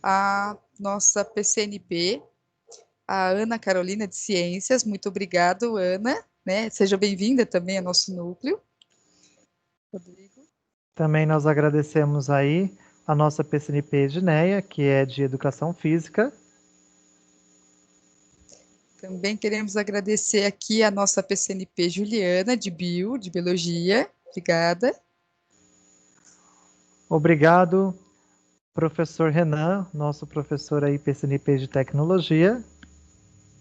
a nossa PCNP, a Ana Carolina de Ciências. Muito obrigado, Ana, né? Seja bem-vinda também ao nosso núcleo. Rodrigo. Também nós agradecemos aí a nossa PCNP Edneia, que é de Educação Física. Também queremos agradecer aqui a nossa PCNP Juliana, de Biologia. Obrigada. Obrigado, professor Renan, nosso professor aí PCNP de Tecnologia.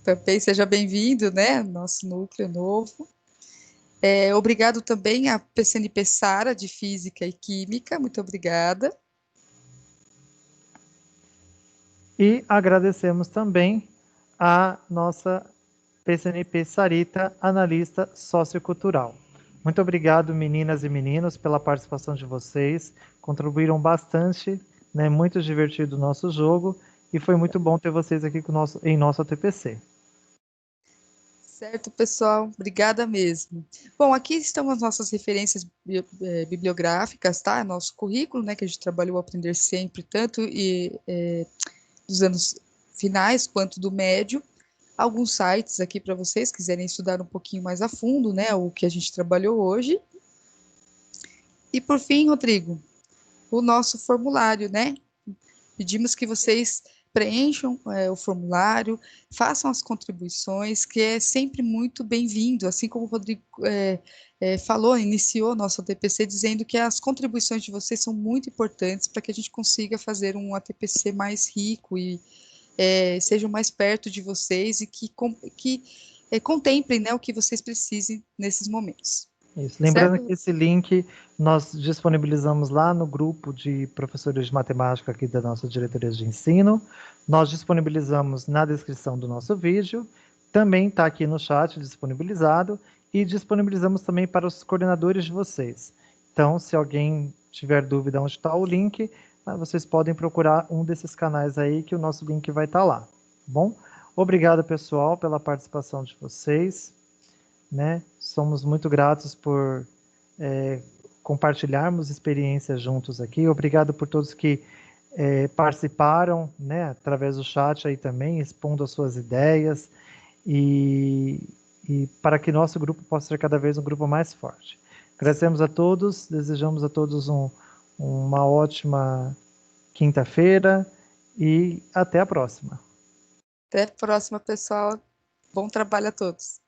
Também seja bem-vindo, né? Nosso núcleo novo. Obrigado também à PCNP Sara, de Física e Química. Muito obrigada. E agradecemos também a nossa PCNP Sarita, analista sociocultural. Muito obrigado, meninas e meninos, pela participação de vocês. Contribuíram bastante, né? Muito divertido o nosso jogo e foi muito bom ter vocês aqui em nosso TPC. Certo, pessoal. Obrigada mesmo. Bom, aqui estão as nossas referências bibliográficas, tá? Nosso currículo, né, que a gente trabalhou Aprender Sempre, tanto dos anos finais quanto do médio. Alguns sites aqui para vocês quiserem estudar um pouquinho mais a fundo, né, o que a gente trabalhou hoje. E por fim, Rodrigo, o nosso formulário, né? Pedimos que vocês preencham o formulário, façam as contribuições, que é sempre muito bem-vindo, assim como o Rodrigo falou, iniciou nosso ATPC dizendo que as contribuições de vocês são muito importantes para que a gente consiga fazer um ATPC mais rico e sejam mais perto de vocês e que contemplem, né, o que vocês precisem nesses momentos. Isso. Lembrando Certo? que esse link nós disponibilizamos lá no grupo de professores de matemática aqui da nossa diretoria de ensino. Nós disponibilizamos na descrição do nosso vídeo. Também está aqui no chat disponibilizado. E disponibilizamos também para os coordenadores de vocês. Então, se alguém tiver dúvida onde está o link, vocês podem procurar um desses canais aí que o nosso link vai estar lá. Bom? Obrigado, pessoal, pela participação de vocês. Né? Somos muito gratos por compartilharmos experiências juntos aqui. Obrigado por todos que participaram, né, através do chat aí também, expondo as suas ideias e para que nosso grupo possa ser cada vez um grupo mais forte. Agradecemos a todos, desejamos a todos uma ótima quinta-feira e até a próxima. Até a próxima, pessoal. Bom trabalho a todos.